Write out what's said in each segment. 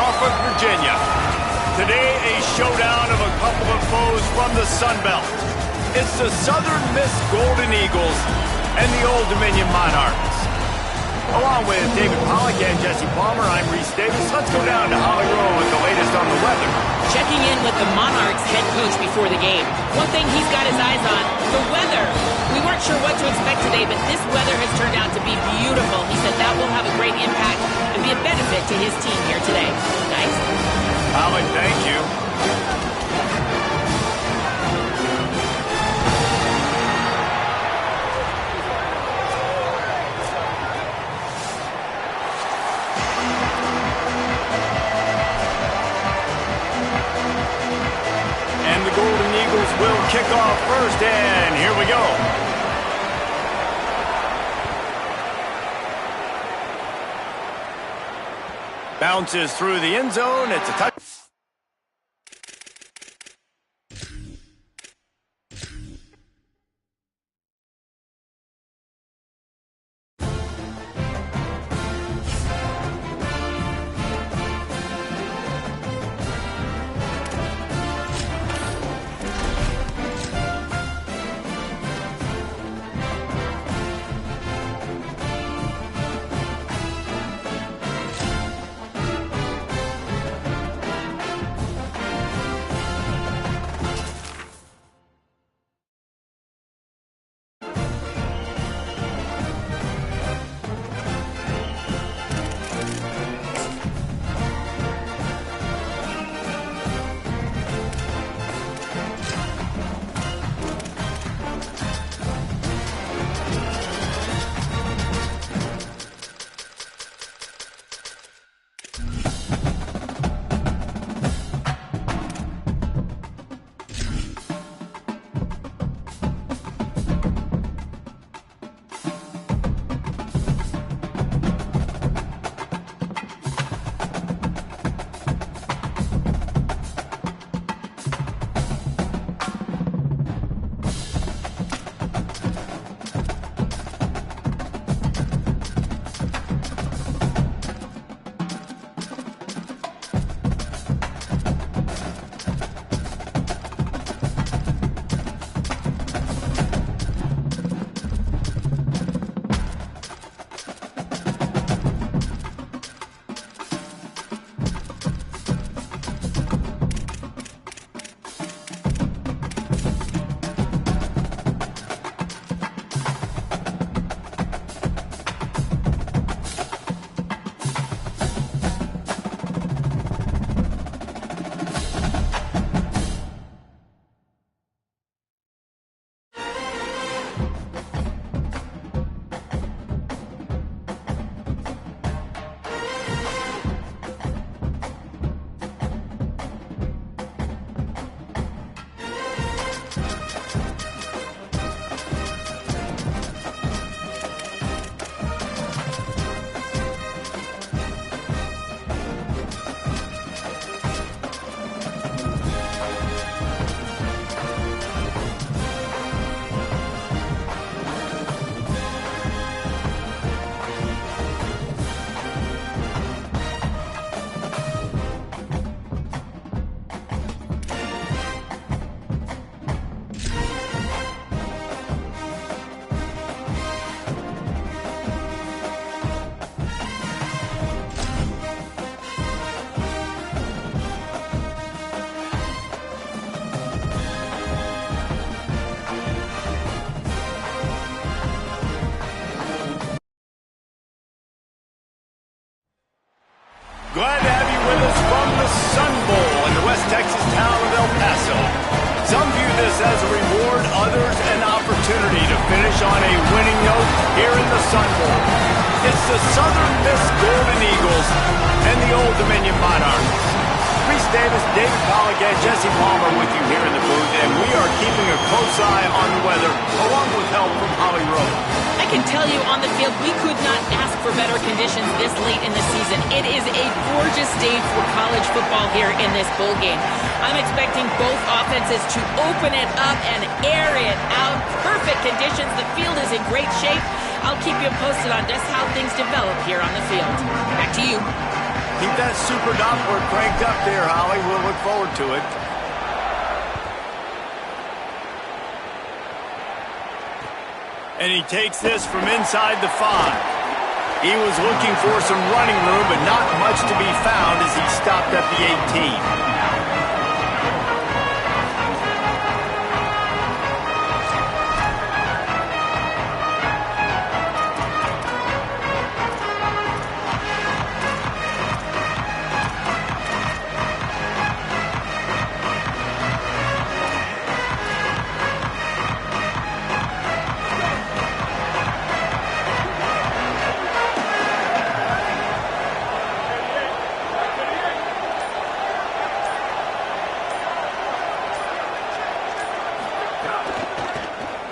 Norfolk, Virginia. Today, a showdown of a couple of foes from the Sun Belt. It's the Southern Miss Golden Eagles and the Old Dominion Monarchs. Along with David Pollack and Jesse Palmer, I'm Reese Davis. Let's go down to Holly Rowe with the latest on the weather. Checking in with the Monarchs head coach before the game. One thing he's got his eyes on, the weather. We weren't sure what to expect today, but this weather has turned out to be beautiful. He said that will have a great impact and be a benefit to his team here today. Nice. Pollack, thank you. Golden Eagles will kick off first, and here we go. Bounces through the end zone. It's a touch. Glad to have you with us from the Sun Bowl in the West Texas town of El Paso. Some view this as a reward, others an opportunity to finish on a winning note here in the Sun Bowl. It's the Southern Miss Golden Eagles and the Old Dominion Monarchs. Reese Davis, David Pollack, and Jesse Palmer with you here in the booth, and we are keeping a close eye on the weather, along with help from Holly Rowe. I can tell you on the field, we could not ask for better conditions this late in the season. It is a gorgeous day for college football here in this bowl game. I'm expecting both offenses to open it up and air it out. Perfect conditions. The field is in great shape. I'll keep you posted on just how things develop here on the field. Back to you. Keep that super Doppler cranked up there, Holly. We'll look forward to it. And he takes this from inside the 5. He was looking for some running room, but not much to be found as he stopped at the 18.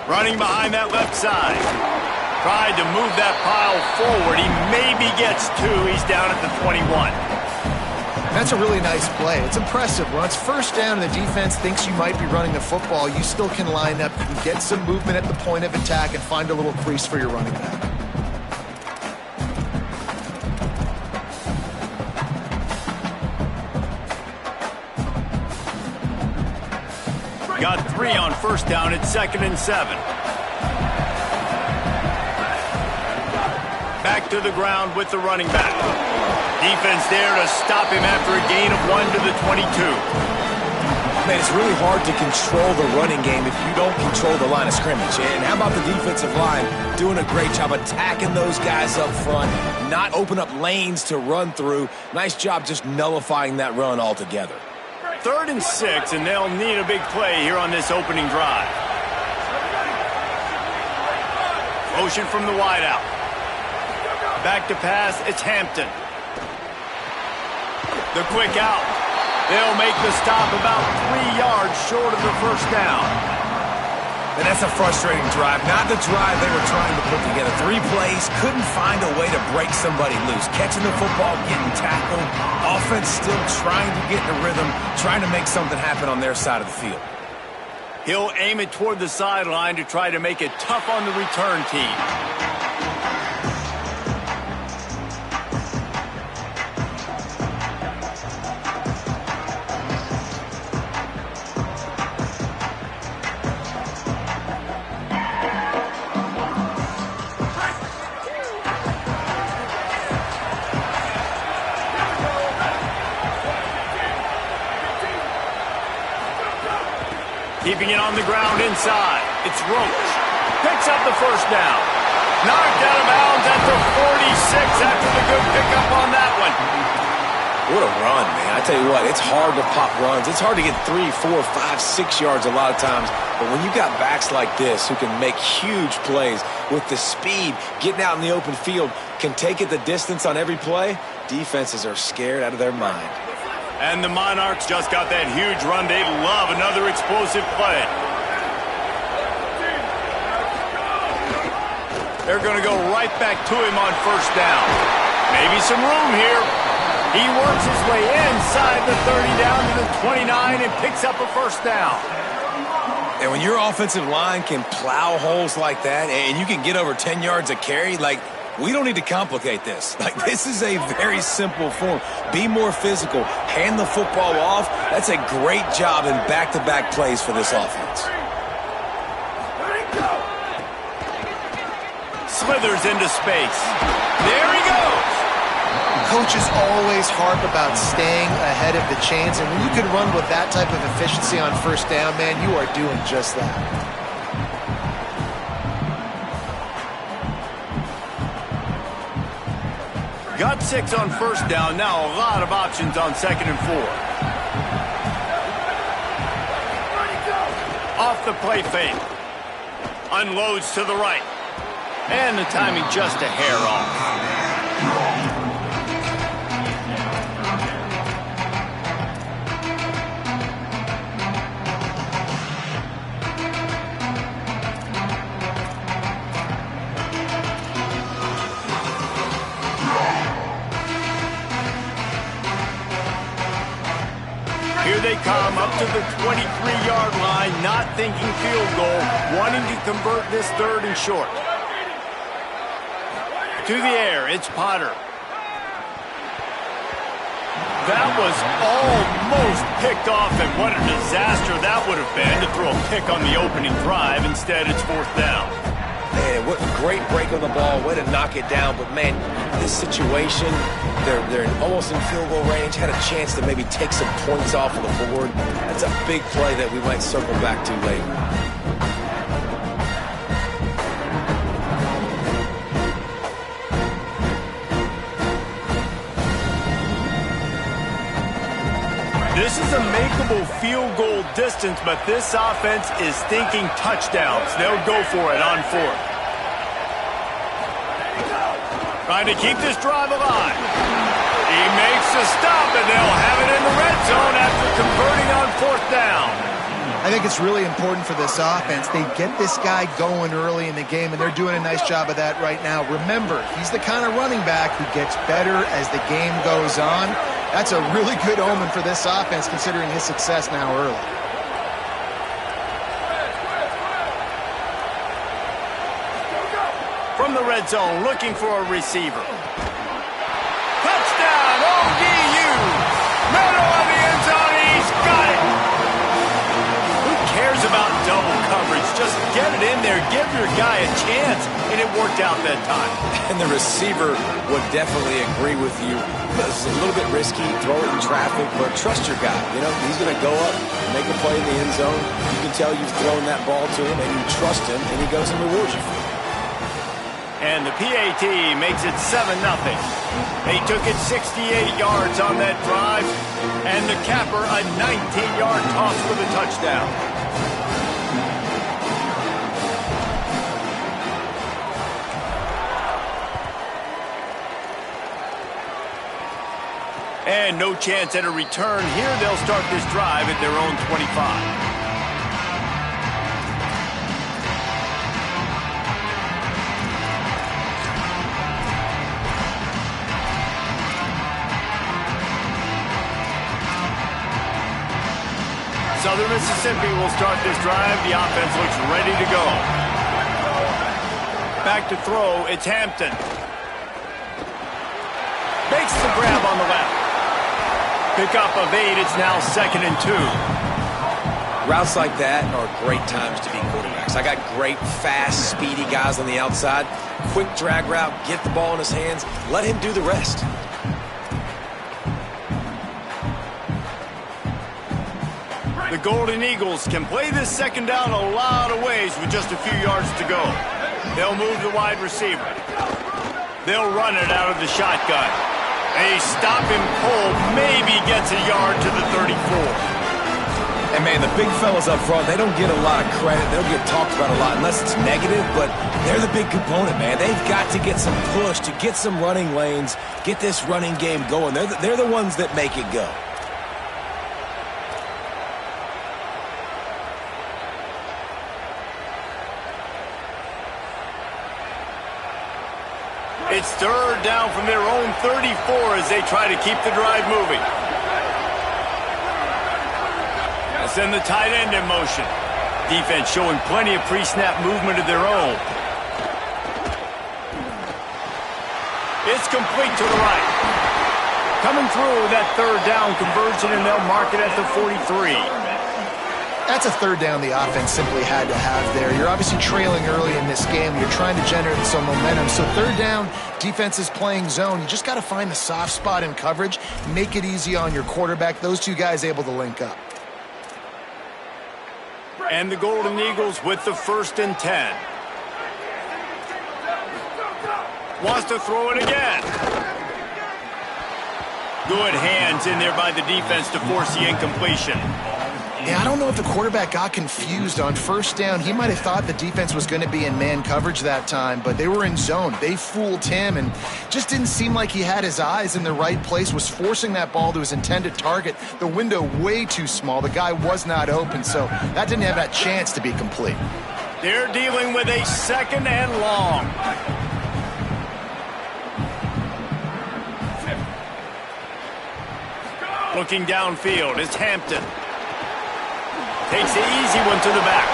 Running behind that left side. Tried to move that pile forward. He maybe gets 2. He's down at the 21. That's a really nice play. It's impressive. When it's first down and the defense thinks you might be running the football, you still can line up. You can get some movement at the point of attack and find a little crease for your running back. Got 3 on first down at 2nd and 7. Back to the ground with the running back. Defense there to stop him after a gain of 1 to the 22. Man, it's really hard to control the running game if you don't control the line of scrimmage. And how about the defensive line doing a great job attacking those guys up front, not open up lanes to run through. Nice job just nullifying that run altogether. 3rd and 6, and they'll need a big play here on this opening drive. Motion from the wideout. Back to pass, it's Hampton. The quick out. They'll make the stop about 3 yards short of the first down. And that's a frustrating drive. Not the drive they were trying to put together. 3 plays, couldn't find a way to break somebody loose. Catching the football, getting tackled. Offense still trying to get in the rhythm, trying to make something happen on their side of the field. He'll aim it toward the sideline to try to make it tough on the return team. Keeping it on the ground inside. It's Roach. Picks up the first down. Knocked out of bounds at the 46 after the good pickup on that one. What a run, man. I tell you what, it's hard to pop runs. It's hard to get 3, 4, 5, 6 yards a lot of times. But when you got backs like this who can make huge plays with the speed, getting out in the open field, can take it the distance on every play, defenses are scared out of their mind. And the Monarchs just got that huge run. They love another explosive play. They're going to go right back to him on first down. Maybe some room here. He works his way inside the 30 down to the 29 and picks up a first down. And when your offensive line can plow holes like that and you can get over 10 yards a carry, like, we don't need to complicate this. Like, this is a very simple form. Be more physical. Hand the football off. That's a great job in back-to-back plays for this offense. Slithers into space. There he goes. Coaches always harp about staying ahead of the chains, and when you can run with that type of efficiency on first down, man, you are doing just that. Got 6 on first down. Now a lot of options on 2nd and 4. Off the play fake. Unloads to the right. And the timing just a hair off. Here they come up to the 23-yard line, not thinking field goal, wanting to convert this 3rd and short. To the air, it's Potter. That was almost picked off, and what a disaster that would have been to throw a pick on the opening drive. Instead, it's 4th down. Man, what a great break on the ball. Way to knock it down. But, man, this situation, they're almost in field goal range. Had a chance to maybe take some points off of the board. That's a big play that we might circle back to later. This is a makeable field goal distance, but this offense is thinking touchdowns. They'll go for it on 4th. Trying to keep this drive alive. He makes a stop, and they'll have it in the red zone after converting on 4th down. I think it's really important for this offense. They get this guy going early in the game, and they're doing a nice job of that right now. Remember, he's the kind of running back who gets better as the game goes on. That's a really good omen for this offense, considering his success now early. From the red zone, looking for a receiver. Touchdown, ODU! Middle of the end zone, he's got it! Who cares about double coverage? Just get it in there, give your guy a chance, and it worked out that time. And the receiver would definitely agree with you. It's a little bit risky, throw it in traffic, but trust your guy. You know, he's going to go up, make a play in the end zone. You can tell you've thrown that ball to him, and you trust him, and he goes and rewards you for it. And the PAT makes it 7-0. They took it 68 yards on that drive, and the capper a 19-yard toss for the touchdown. And no chance at a return here. They'll start this drive at their own 25. Southern Mississippi will start this drive. The offense looks ready to go. Back to throw. It's Hampton. Makes the grab on the left. Pickup of 8. It's now 2nd and 2. Routes like that are great times to be quarterbacks. I got great, fast, speedy guys on the outside. Quick drag route, get the ball in his hands, let him do the rest. The Golden Eagles can play this 2nd down a lot of ways with just a few yards to go. They'll move the wide receiver. They'll run it out of the shotgun. They stop him cold, maybe gets a yard to the 34. And, man, the big fellas up front, they don't get a lot of credit. They don't get talked about a lot unless it's negative, but they're the big component, man. They've got to get some push, to get some running lanes, get this running game going. They're the ones that make it go. It's 3rd down from their own 34 as they try to keep the drive moving. Send the tight end in motion. Defense showing plenty of pre-snap movement of their own. It's complete to the right. Coming through that 3rd down conversion, and they'll mark it at the 43. That's a 3rd down the offense simply had to have there. You're obviously trailing early in this game. You're trying to generate some momentum. So 3rd down, defense is playing zone. You just got to find the soft spot in coverage, make it easy on your quarterback. Those two guys able to link up. And the Golden Eagles with the 1st and 10. Wants to throw it again. Good hands in there by the defense to force the incompletion. Yeah, I don't know if the quarterback got confused on 1st down. He might have thought the defense was going to be in man coverage that time, but they were in zone. They fooled him and just didn't seem like he had his eyes in the right place, was forcing that ball to his intended target. The window way too small. The guy was not open, so that didn't have that chance to be complete. They're dealing with a 2nd and long. Looking downfield, it's Hampton. Takes the easy one to the back.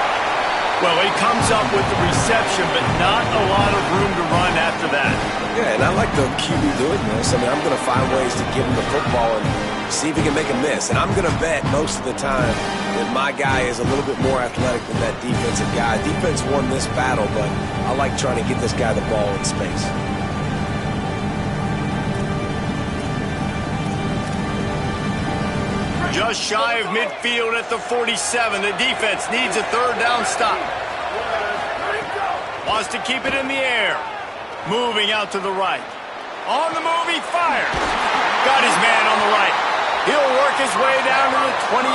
Well, he comes up with the reception, but not a lot of room to run after that. Yeah, and I like the QB doing this. I mean, I'm going to find ways to give him the football and see if he can make a miss. And I'm going to bet most of the time that my guy is a little bit more athletic than that defensive guy. Defense won this battle, but I like trying to get this guy the ball in space. Just shy of midfield at the 47. The defense needs a third down stop. Wants to keep it in the air. Moving out to the right. On the move, he fires. Got his man on the right. He'll work his way down to the 28.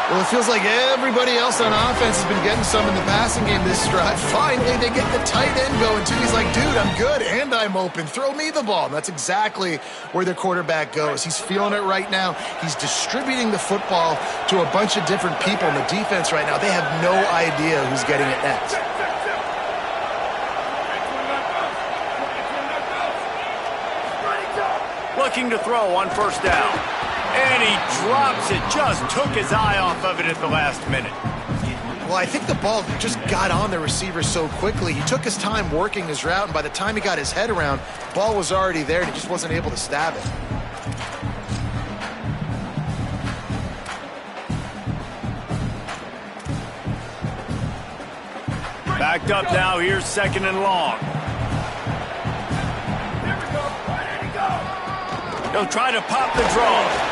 Well, it feels like everybody else on offense has been getting some in the passing game this drive. Finally, they get the tight end going, too. He's like, dude, I'm good, and I'm open. Throw me the ball. And that's exactly where their quarterback goes. He's feeling it right now. He's distributing the football to a bunch of different people in the defense right now. They have no idea who's getting it next. Looking to throw on first down. And he drops it. Just took his eye off of it at the last minute. Well, I think the ball just got on the receiver so quickly. He took his time working his route, and by the time he got his head around, the ball was already there, and he just wasn't able to stab it. Backed up now. Here's second and long. They'll try to pop the draw.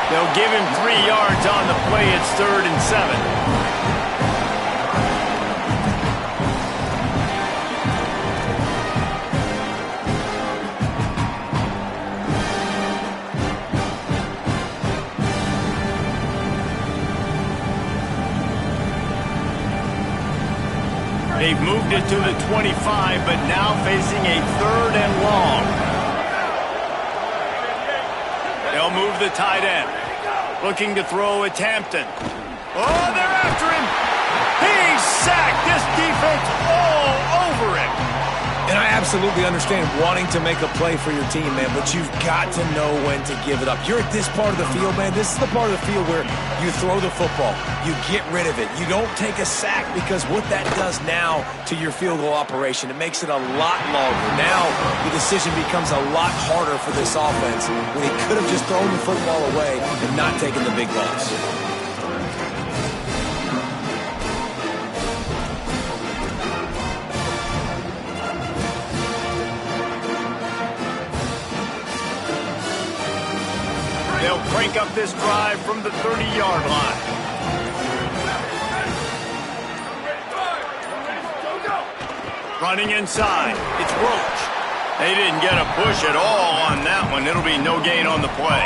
They'll give him 3 yards on the play. It's 3rd and 7. They've moved it to the 25, but now facing a 3rd and long. They'll move the tight end. Looking to throw at Hampton. Oh, they're after him. He's sacked. This defense all over him. And I absolutely understand wanting to make a play for your team, man, but you've got to know when to give it up. You're at this part of the field, man. This is the part of the field where you throw the football. You get rid of it. You don't take a sack, because what that does now to your field goal operation, it makes it a lot longer. Now the decision becomes a lot harder for this offense when he could have just thrown the football away and not taken the big loss. They'll crank up this drive from the 30-yard line. Running inside. It's Roach. They didn't get a push at all on that one. It'll be no gain on the play.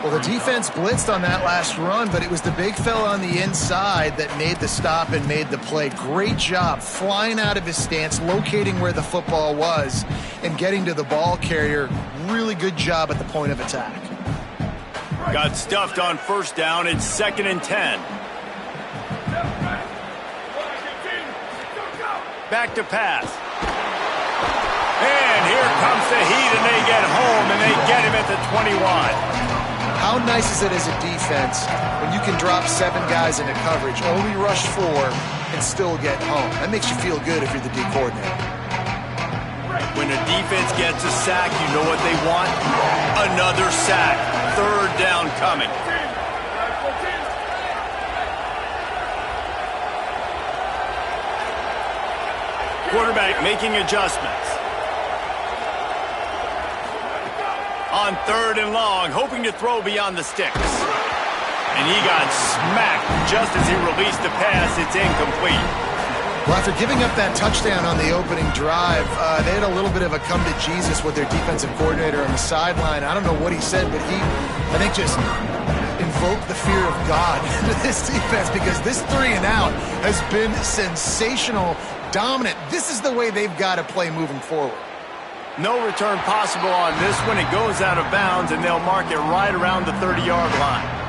Well, the defense blitzed on that last run, but it was the big fella on the inside that made the stop and made the play. Great job flying out of his stance, locating where the football was, and getting to the ball carrier. Really good job at the point of attack. Got stuffed on first down. It's 2nd and 10. Back to pass. And here comes the heat, and they get home, and they get him at the 21. How nice is it as a defense when you can drop 7 guys into coverage, only rush 4, and still get home? That makes you feel good if you're the D coordinator. When a defense gets a sack, you know what they want? Another sack. 3rd down coming. Quarterback making adjustments. On 3rd and long, hoping to throw beyond the sticks. And he got smacked just as he released the pass. It's incomplete. Well, after giving up that touchdown on the opening drive, they had a little bit of a come to Jesus with their defensive coordinator on the sideline. I don't know what he said, but he, I think, just invoked the fear of God into this defense, because this 3 and out has been sensational, dominant. This is the way they've got to play moving forward. No return possible on this one. It goes out of bounds, and they'll mark it right around the 30-yard line.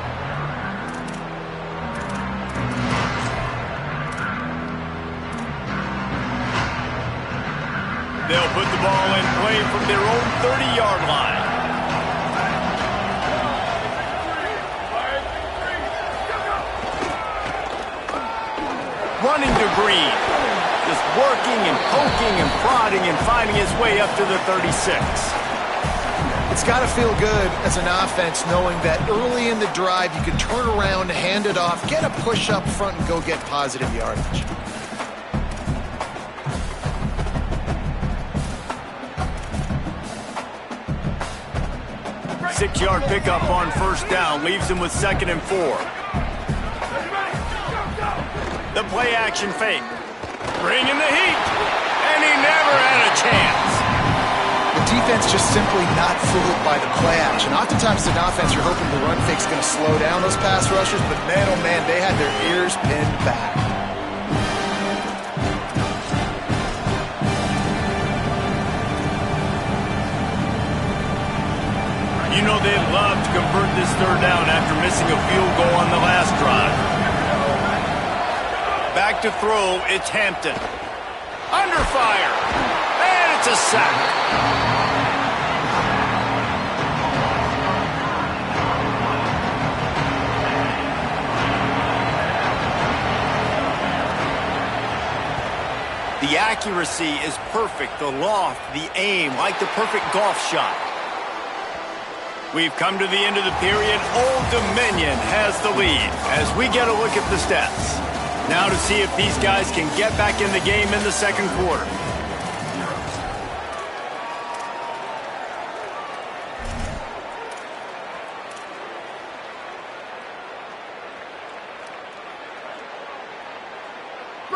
They'll put the ball in play from their own 30-yard line. Running to Green. The just working and poking and prodding and finding his way up to the 36. It's got to feel good as an offense knowing that early in the drive you can turn around, hand it off, get a push up front, and go get positive yardage. Six-yard pickup on first down leaves him with 2nd and 4. The play action fake. Bringing the heat. And he never had a chance. The defense just simply not fooled by the play action. Oftentimes as an offense, you're hoping the run fake's going to slow down those pass rushers, but man, oh man, they had their ears pinned back. You know they'd love to convert this third down after missing a field goal on the last drive. Back to throw, it's Hampton. Under fire, and it's a sack. The accuracy is perfect, the loft, the aim, like the perfect golf shot. We've come to the end of the period. Old Dominion has the lead as we get a look at the stats. Now to see if these guys can get back in the game in the second quarter.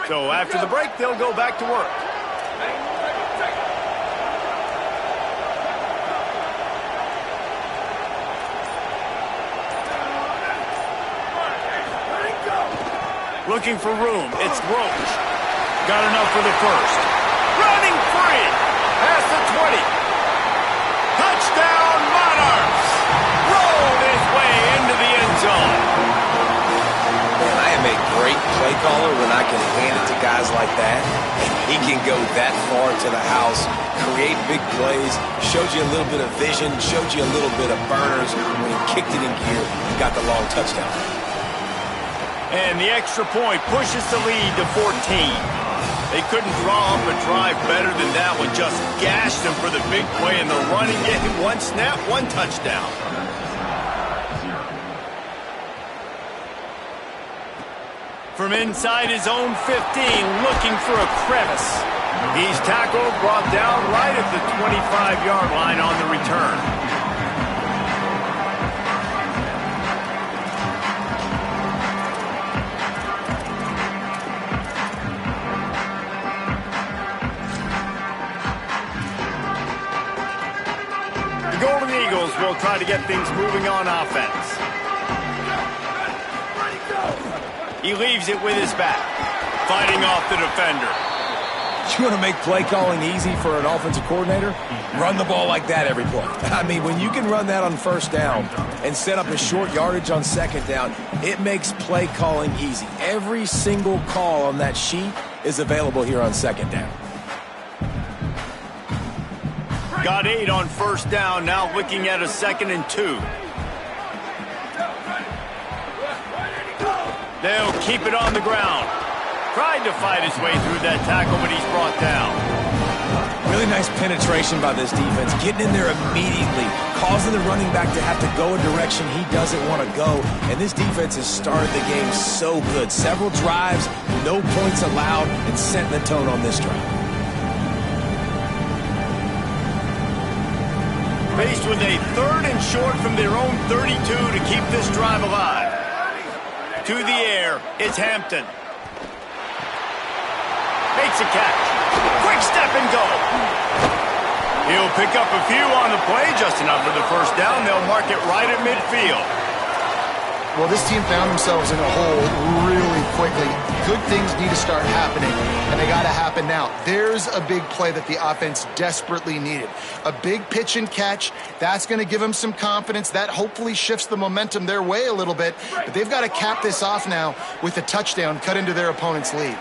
So after the break, they'll go back to work. Looking for room. It's Roach. Got enough for the first. Running free. Past the 20. Touchdown, Monarchs. Rolled his way into the end zone. Man, I am a great play caller when I can hand it to guys like that. He can go that far to the house, create big plays, showed you a little bit of vision, showed you a little bit of burners. When he kicked it in gear, he got the long touchdown. And the extra point pushes the lead to 14. They couldn't draw up a drive better than that one. Just gashed them for the big play in the running game. One snap, one touchdown. From inside his own 15, looking for a crevice. He's tackled, brought down right at the 25-yard line on the return. Golden Eagles will try to get things moving on offense. He leaves it with his back, fighting off the defender. You want to make play calling easy for an offensive coordinator? Run the ball like that every play. I mean, when you can run that on first down and set up a short yardage on second down, it makes play calling easy. Every single call on that sheet is available here on second down. Got 8 on first down, now looking at a 2nd and 2. They'll keep it on the ground. Tried to fight his way through that tackle, but he's brought down. Really nice penetration by this defense, getting in there immediately, causing the running back to have to go a direction he doesn't want to go. And this defense has started the game so good. Several drives, no points allowed, and setting the tone on this drive. Faced with a 3rd and short from their own 32 to keep this drive alive. To the air, it's Hampton. Makes a catch. Quick step and go. He'll pick up a few on the play, just enough for the first down. They'll mark it right at midfield. Well, this team found themselves in a hole really quickly. Good things need to start happening, and they got to happen now. There's a big play that the offense desperately needed. A big pitch and catch. That's going to give them some confidence. That hopefully shifts the momentum their way a little bit. But they've got to cap this off now with a touchdown cut into their opponent's lead.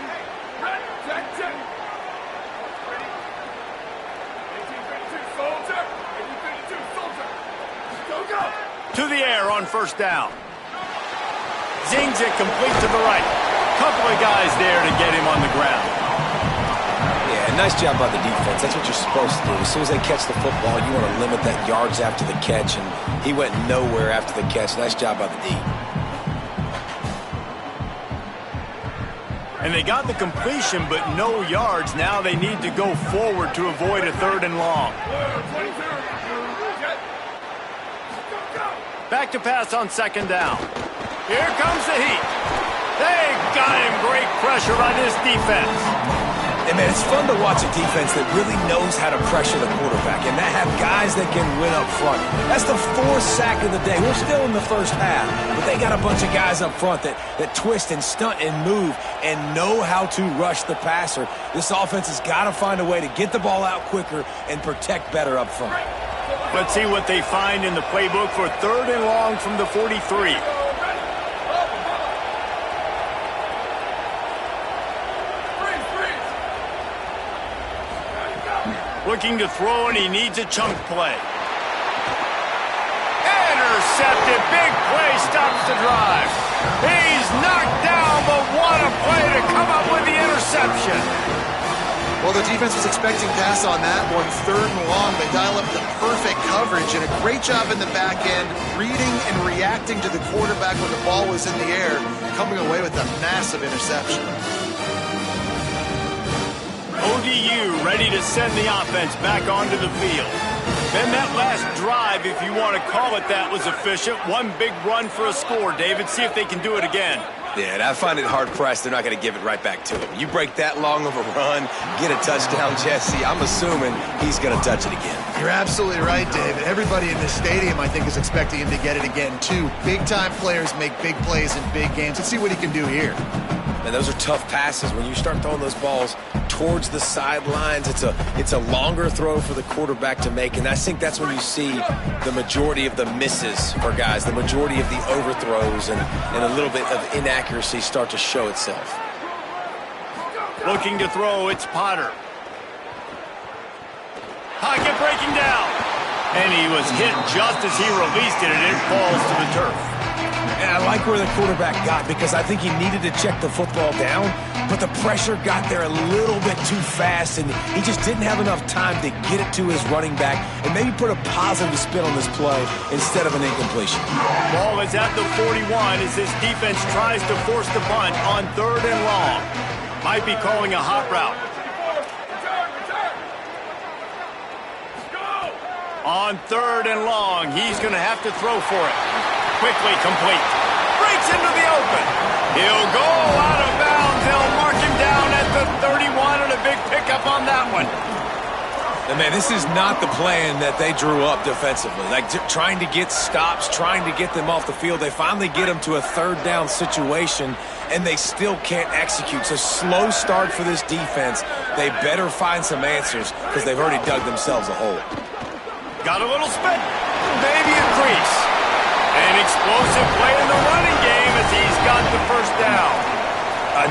To the air on first down. Zings it complete to the right. Couple of guys there to get him on the ground. nice job by the defense. That's what you're supposed to do. As soon as they catch the football, you want to limit that yards after the catch, and he went nowhere after the catch. Nice job by the D. And they got the completion, but no yards. Now they need to go forward to avoid a 3rd and long. Back to pass on 2nd down. Here comes the heat. They got him. Great pressure by this defense. And, man, it's fun to watch a defense that really knows how to pressure the quarterback and that have guys that can win up front. That's the 4th sack of the day. We're still in the first half, but they got a bunch of guys up front that twist and stunt and move and know how to rush the passer. This offense has got to find a way to get the ball out quicker and protect better up front. Let's see what they find in the playbook for 3rd and long from the 43. Looking to throw, and he needs a chunk play. Intercepted. Big play stops the drive. He's knocked down, but what a play to come up with the interception. Well, the defense was expecting pass on that one. 3rd and long. They dial up the perfect coverage and a great job in the back end, reading and reacting to the quarterback when the ball was in the air, coming away with a massive interception. ODU ready to send the offense back onto the field. Then that last drive, if you want to call it that, was efficient. One big run for a score, David. See if they can do it again. Yeah, and I find it hard-pressed they're not going to give it right back to him. You break that long of a run, get a touchdown, Jesse, I'm assuming he's going to touch it again. You're absolutely right, David. Everybody in this stadium, I think, is expecting him to get it again, too. Big-time players make big plays in big games. Let's see what he can do here. And those are tough passes. When you start throwing those balls towards the sidelines, it's a longer throw for the quarterback to make, and I think that's when you see the majority of the misses for guys, the majority of the overthrows, and a little bit of inaccuracy start to show itself. Looking to throw, it's Potter. Pocket breaking down. And he was hit just as he released it, and it falls to the turf. And I like where the quarterback got because I think he needed to check the football down, but the pressure got there a little bit too fast, and he just didn't have enough time to get it to his running back and maybe put a positive spin on this play instead of an incompletion. Ball is at the 41 as this defense tries to force the punt on 3rd and long. Might be calling a hot route. On 3rd and long, he's going to have to throw for it. Quickly complete. Breaks into the open. He'll go out of bounds. They'll mark him down at the 31, and a big pickup on that one. And, man, this is not the plan that they drew up defensively. Like, trying to get stops, trying to get them off the field. They finally get them to a 3rd down situation, and they still can't execute. So slow start for this defense. They better find some answers because they've already dug themselves a hole. Got a little spin. Maybe a crease. An explosive play in the running game as he's got the 1st down.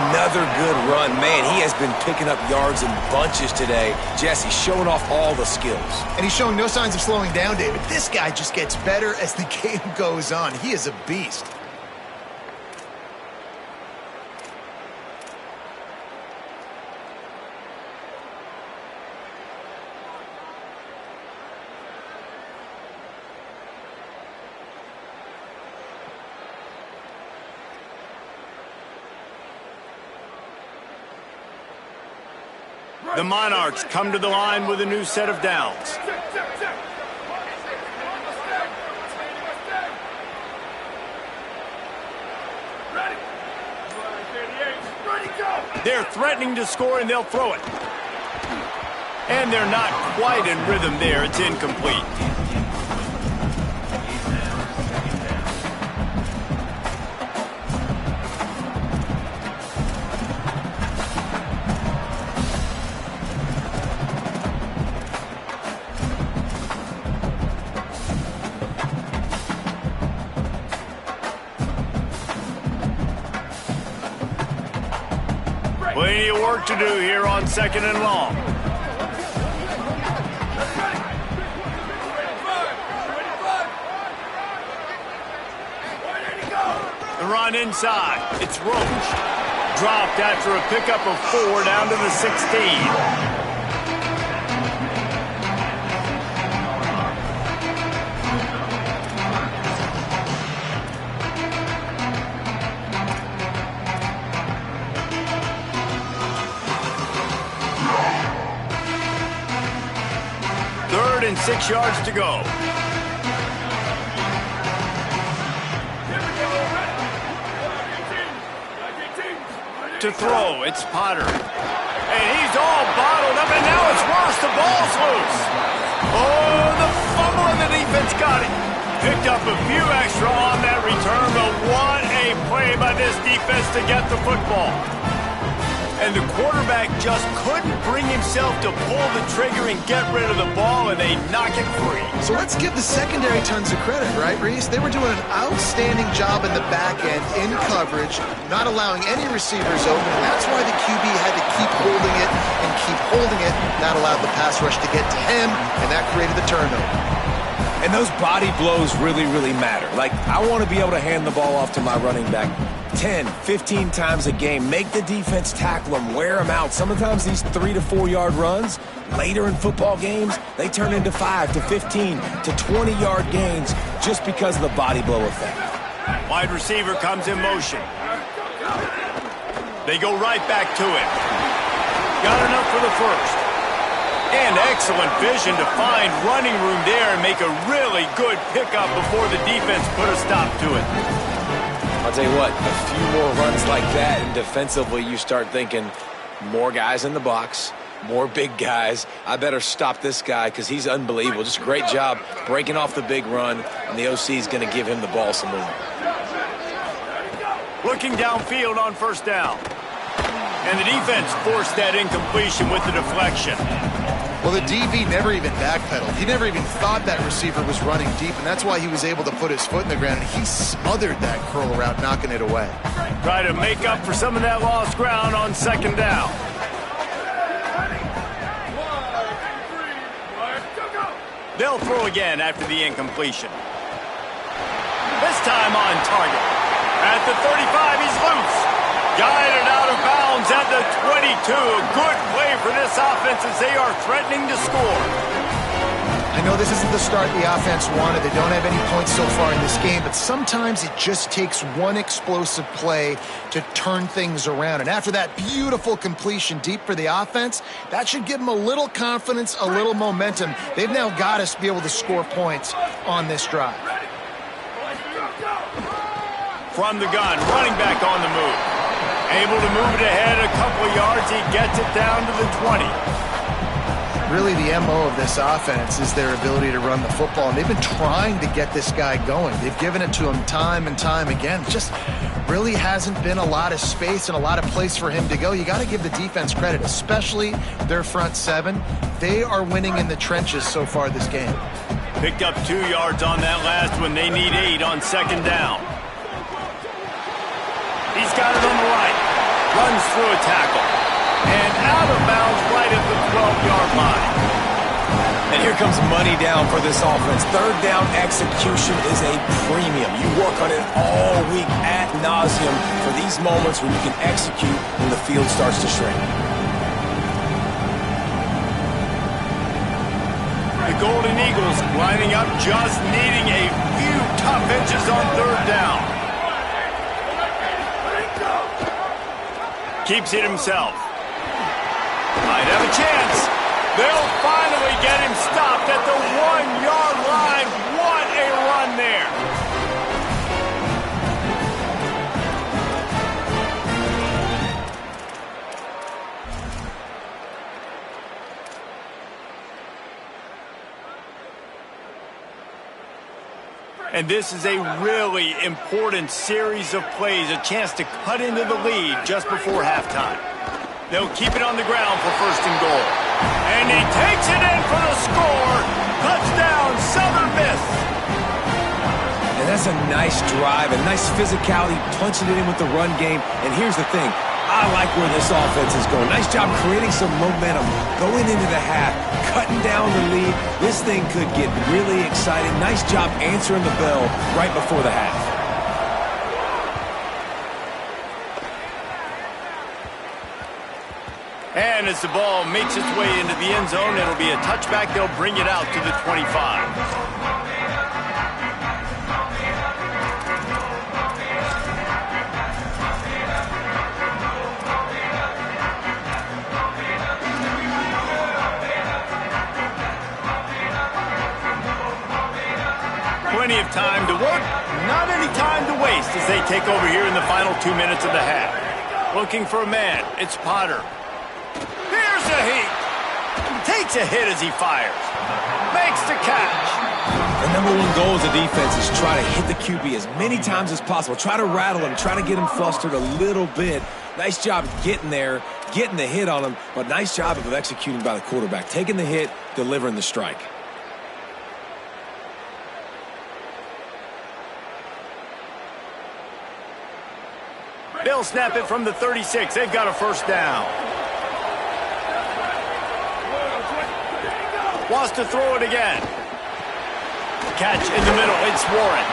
Another good run. Man, he has been picking up yards in bunches today. Jesse showing off all the skills. And he's showing no signs of slowing down, David. This guy just gets better as the game goes on. He is a beast. The Monarchs come to the line with a new set of downs. They're threatening to score, and they'll throw it. And they're not quite in rhythm there. It's incomplete. Plenty of work to do here on 2nd and long. The run inside. It's Roach. Dropped after a pickup of 4 down to the 16. 6 yards to go. To throw, it's Potter. And he's all bottled up, and now it's worse. The ball's loose. Oh, the fumble, and the defense got it. Picked up a few extra on that return, but what a play by this defense to get the football. And the quarterback just couldn't bring himself to pull the trigger and get rid of the ball, and they knock it free. So let's give the secondary tons of credit, right, Reese? They were doing an outstanding job in the back end, in coverage, not allowing any receivers open, and that's why the QB had to keep holding it and keep holding it. That allowed the pass rush to get to him, and that created the turnover. And those body blows really, really matter. Like, I want to be able to hand the ball off to my running back 10, 15 times a game. Make the defense tackle them, wear them out. Sometimes these 3 to 4 yard runs, later in football games, they turn into 5 to 15 to 20 yard gains just because of the body blow effect. Wide receiver comes in motion. They go right back to it. Got enough for the first. And excellent vision to find running room there and make a really good pickup before the defense put a stop to it. I'll tell you what, a few more runs like that, and defensively you start thinking more guys in the box, more big guys. I better stop this guy because he's unbelievable. Just a great job breaking off the big run, and the OC is going to give him the ball some more. Looking downfield on first down. And the defense forced that incompletion with the deflection. Well, the DB never even backpedaled. He never even thought that receiver was running deep, and that's why he was able to put his foot in the ground, and he smothered that curl route, knocking it away. Try to make up for some of that lost ground on second down. They'll throw again after the incompletion. This time on target. At the 35, he's loose. Guided out of bounds at the 22. A good play for this offense as they are threatening to score. I know this isn't the start the offense wanted. They don't have any points so far in this game, but sometimes it just takes one explosive play to turn things around. And after that beautiful completion deep for the offense, that should give them a little confidence, a little momentum. They've now got to be able to score points on this drive. From the gun, running back on the move. Able to move it ahead a couple of yards. He gets it down to the 20. Really, the MO of this offense is their ability to run the football, and they've been trying to get this guy going. They've given it to him time and time again. Just really hasn't been a lot of space and a lot of place for him to go. You got to give the defense credit, especially their front seven. They are winning in the trenches so far this game. Picked up 2 yards on that last one. They need 8 on second down. He's got it on the right. Runs through a tackle. And out of bounds right at the 12-yard line. And here comes money down for this offense. Third down execution is a premium. You work on it all week ad nauseum for these moments when you can execute when the field starts to shrink. The Golden Eagles lining up, just needing a few tough inches on third down. Keeps it himself. Might have a chance. They'll finally get him stopped at the 1-yard line. What a run there. And this is a really important series of plays, a chance to cut into the lead just before halftime. They'll keep it on the ground for first and goal. And he takes it in for the score. Touchdown, Southern Miss. And that's a nice drive, a nice physicality, punching it in with the run game. And here's the thing. I like where this offense is going. Nice job creating some momentum, going into the half, cutting down the lead. This thing could get really exciting. Nice job answering the bell right before the half. And as the ball makes its way into the end zone, it'll be a touchback. They'll bring it out to the 25. Not any time to waste as they take over here in the final 2 minutes of the half. Looking for a man. It's Potter. Here's a heat. Takes a hit as he fires. Makes the catch. The number one goal as a defense is try to hit the QB as many times as possible. Try to rattle him. Try to get him flustered a little bit. Nice job getting there, getting the hit on him, but nice job of executing by the quarterback. Taking the hit, delivering the strike. They'll snap it from the 36. They've got a first down. Wants to throw it again. Catch in the middle. It's Warren.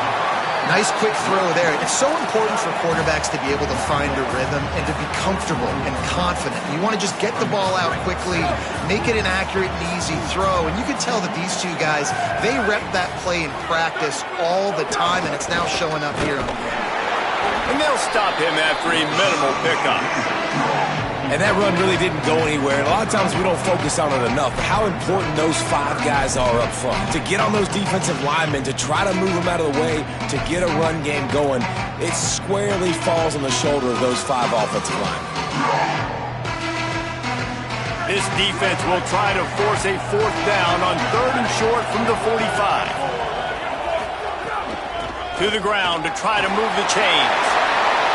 Nice quick throw there. It's so important for quarterbacks to be able to find a rhythm and to be comfortable and confident. You want to just get the ball out quickly, make it an accurate and easy throw. And you can tell that these two guys, they rep that play in practice all the time, and it's now showing up here on the game. And they'll stop him after a minimal pickup. And that run really didn't go anywhere. And a lot of times we don't focus on it enough. How important those 5 guys are up front. To get on those defensive linemen, to try to move them out of the way, to get a run game going, it squarely falls on the shoulder of those 5 offensive linemen. This defense will try to force a 4th down on 3rd and short from the 45. To the ground to try to move the chains.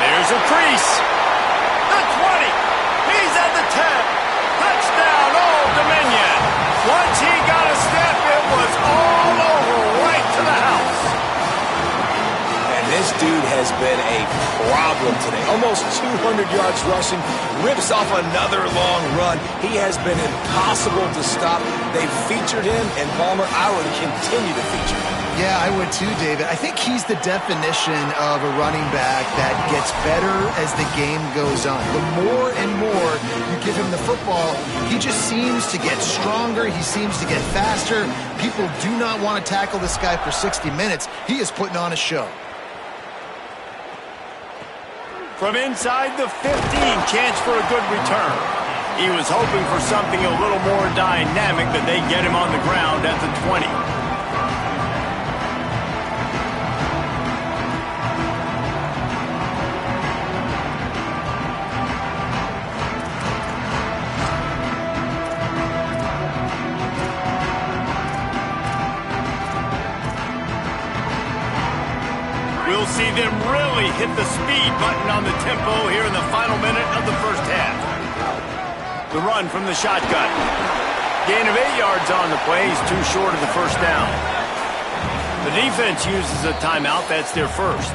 There's a crease. The 20. He's at the 10. Touchdown, Old Dominion. Once he got a step, it was all over right to the house. And this dude has been a problem today. Almost 200 yards rushing. Rips off another long run. He has been impossible to stop. They've featured him, and Palmer, I would continue to feature him. Yeah, I would too, David. I think he's the definition of a running back that gets better as the game goes on. The more and more you give him the football, he just seems to get stronger. He seems to get faster. People do not want to tackle this guy for 60 minutes. He is putting on a show. From inside the 15, chance for a good return. He was hoping for something a little more dynamic, but they get him on the ground at the 20. We'll see them really hit the speed button on the tempo here in the final minute of the first half. The run from the shotgun. Gain of 8 yards on the play. He's too short of the first down. The defense uses a timeout. That's their first.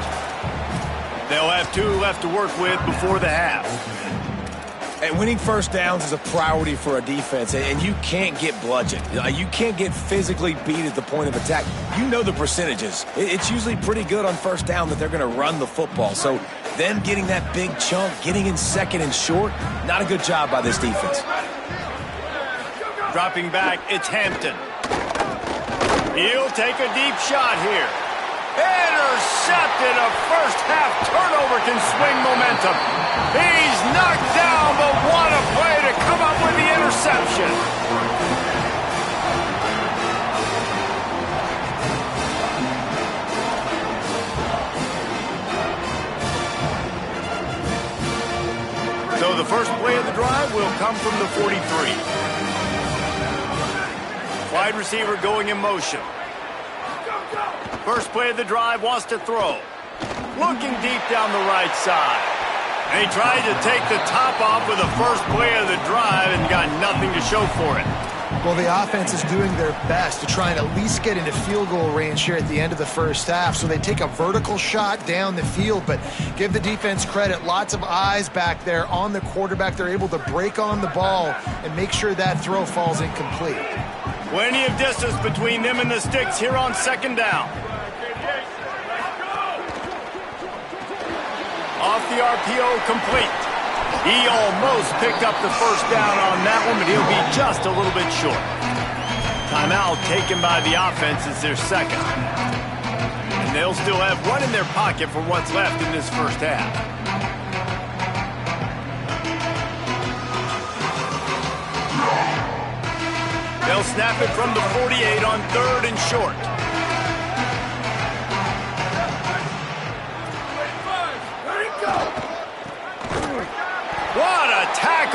They'll have 2 left to work with before the half. And winning first downs is a priority for a defense, and you can't get bludgeoned. You can't get physically beat at the point of attack. You know the percentages. It's usually pretty good on first down that they're going to run the football. So them getting that big chunk, getting in 2nd and short, not a good job by this defense. Dropping back, it's Hampton. He'll take a deep shot here. Intercepted. A first half turnover can swing momentum. He's knocked down, but what a play to come up with the interception. So the first play of the drive will come from the 43. Wide receiver going in motion. First play of the drive, wants to throw. Looking deep down the right side. They tried to take the top off with the first play of the drive and got nothing to show for it. Well, the offense is doing their best to try and at least get into field goal range here at the end of the first half. So they take a vertical shot down the field, but give the defense credit. Lots of eyes back there on the quarterback. They're able to break on the ball and make sure that throw falls incomplete. Plenty of distance between them and the sticks here on 2nd down. Off the RPO, complete. He almost picked up the first down on that one, but he'll be just a little bit short. Timeout taken by the offense is their 2nd. And they'll still have one in their pocket for what's left in this first half. They'll snap it from the 48 on 3rd and short.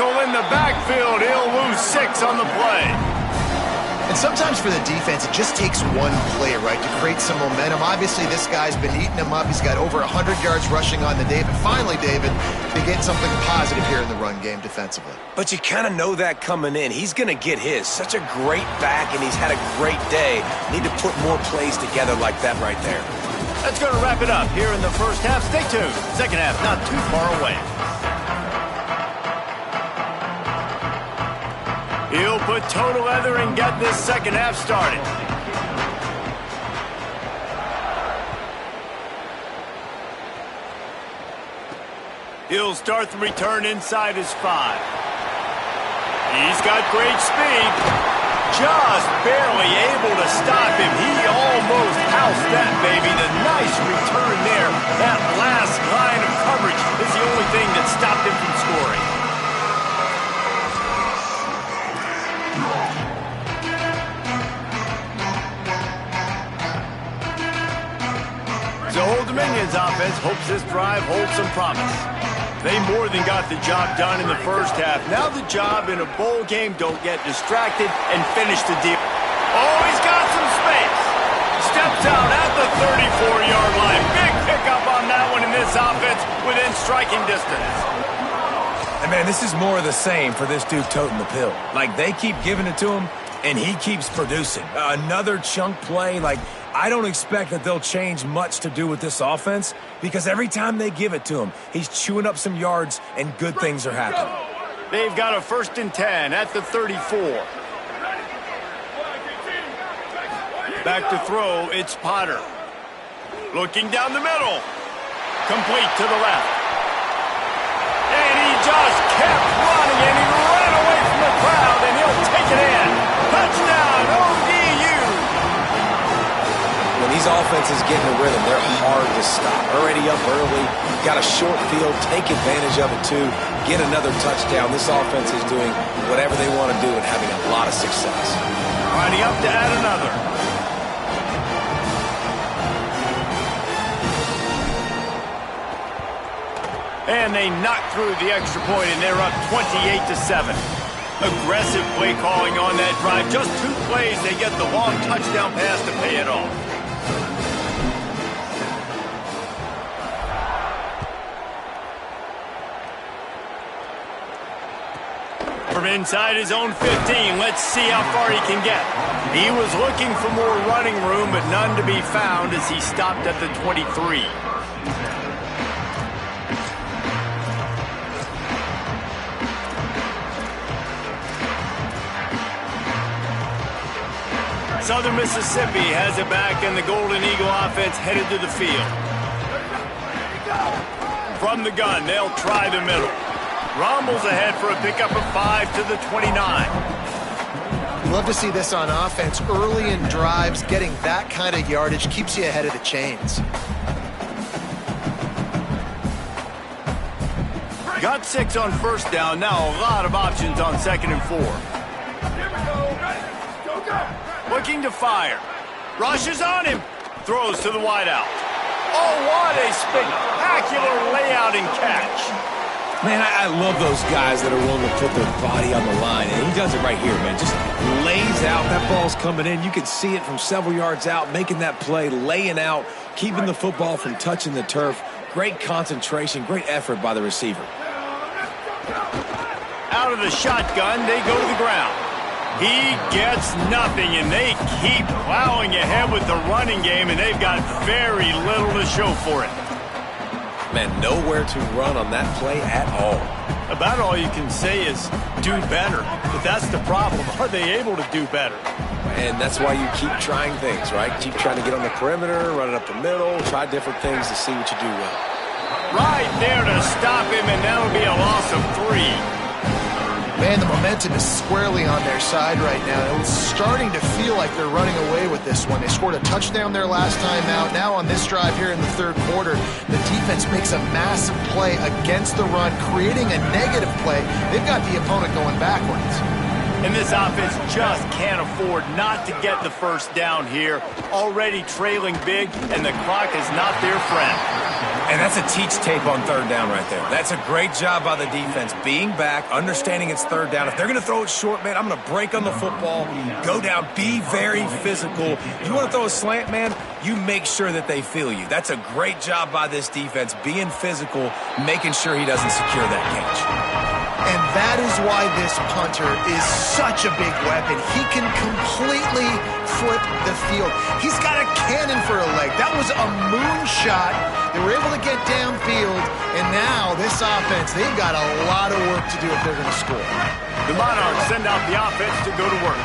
tackle in the backfield. He'll lose 6 on the play. And sometimes for the defense, it just takes one play, right, to create some momentum. Obviously, this guy's been eating him up. He's got over 100 yards rushing on the day. But finally, David, they get something positive here in the run game defensively. But you kind of know that coming in. He's going to get his. Such a great back, and he's had a great day. Need to put more plays together like that right there. That's going to wrap it up here in the first half. Stay tuned. Second half not too far away. He'll put toe to leather and get this second half started. He'll start the return inside his 5. He's got great speed. Just barely able to stop him. He almost housed that baby. The nice return there. That last line of coverage is the only thing that stopped him from scoring. So Old Dominion's offense hopes this drive holds some promise. They more than got the job done in the first half. Now the job in a bowl game, don't get distracted and finish the deal. Oh, he's got some space. Steps out at the 34-yard line. Big pickup on that one in this offense within striking distance. And man, this is more of the same for this dude toting the pill. Like, they keep giving it to him, and he keeps producing. Another chunk play, like, I don't expect that they'll change much to do with this offense because every time they give it to him, he's chewing up some yards and good things are happening. They've got a 1st and 10 at the 34. Back to throw, it's Potter. Looking down the middle. Complete to the left. And he just kept running, and he ran away from the crowd, and he'll take it in. Touchdown, ODU. When these offenses get in a rhythm, they're hard to stop. Already up early, got a short field, take advantage of it too, get another touchdown. This offense is doing whatever they want to do and having a lot of success. Lining up to add another. And they knock through the extra point, and they're up 28-7. Aggressive play calling on that drive. Just 2 plays, they get the long touchdown pass to pay it off. From inside his own 15, let's see how far he can get. He was looking for more running room, but none to be found as he stopped at the 23. Southern Mississippi has it back, and the Golden Eagle offense headed to the field. From the gun, they'll try the middle. Rumbles ahead for a pickup of 5 to the 29. Love to see this on offense. Early in drives, getting that kind of yardage keeps you ahead of the chains. Got 6 on 1st down. Now a lot of options on 2nd and 4. Looking to fire. Rushes on him. Throws to the wideout. Oh, what a spectacular layout and catch. Man, I love those guys that are willing to put their body on the line. And he does it right here, man. Just lays out. That ball's coming in. You can see it from several yards out, making that play, laying out, keeping the football from touching the turf. Great concentration, great effort by the receiver. Out of the shotgun, they go to the ground. He gets nothing, and they keep plowing ahead with the running game, and they've got very little to show for it. Man, nowhere to run on that play at all. About all you can say is do better. But that's the problem. Are they able to do better? And that's why you keep trying things, right? Keep trying to get on the perimeter, run it up the middle, try different things to see what you do well. Right there to stop him, and that'll be a loss of 3. Man, the momentum is squarely on their side right now. It's starting to feel like they're running away with this one. They scored a touchdown their last time out. Now on this drive here in the 3rd quarter, the defense makes a massive play against the run, creating a negative play. They've got the opponent going backwards. And this offense just can't afford not to get the 1st down here. Already trailing big, and the clock is not their friend. And that's a teach tape on third down right there. That's a great job by the defense. Being back, understanding it's third down. If they're going to throw it short, man, I'm going to break on the football, go down, be very physical. You want to throw a slant, man, you make sure that they feel you. That's a great job by this defense, being physical, making sure he doesn't secure that catch. And that is why this punter is such a big weapon. He can completely flip the field. He's got a cannon for a leg. That was a moonshot. They were able to get downfield, and now this offense, they've got a lot of work to do if they're going to score. The Monarchs send out the offense to go to work.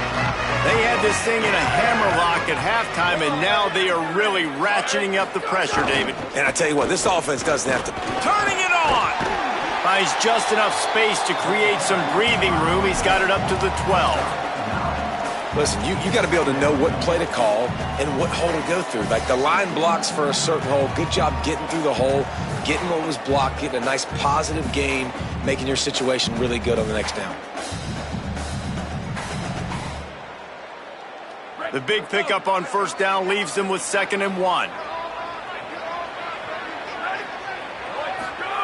They had this thing in a hammerlock at halftime, and now they are really ratcheting up the pressure, David. And I tell you what, this offense doesn't have to... Turning it on! Finds just enough space to create some breathing room. He's got it up to the 12. Listen, you got to be able to know what play to call and what hole to go through. Like the line blocks for a certain hole. Good job getting through the hole, getting what was blocked, getting a nice positive gain, making your situation really good on the next down. The big pickup on first down leaves them with 2nd and 1.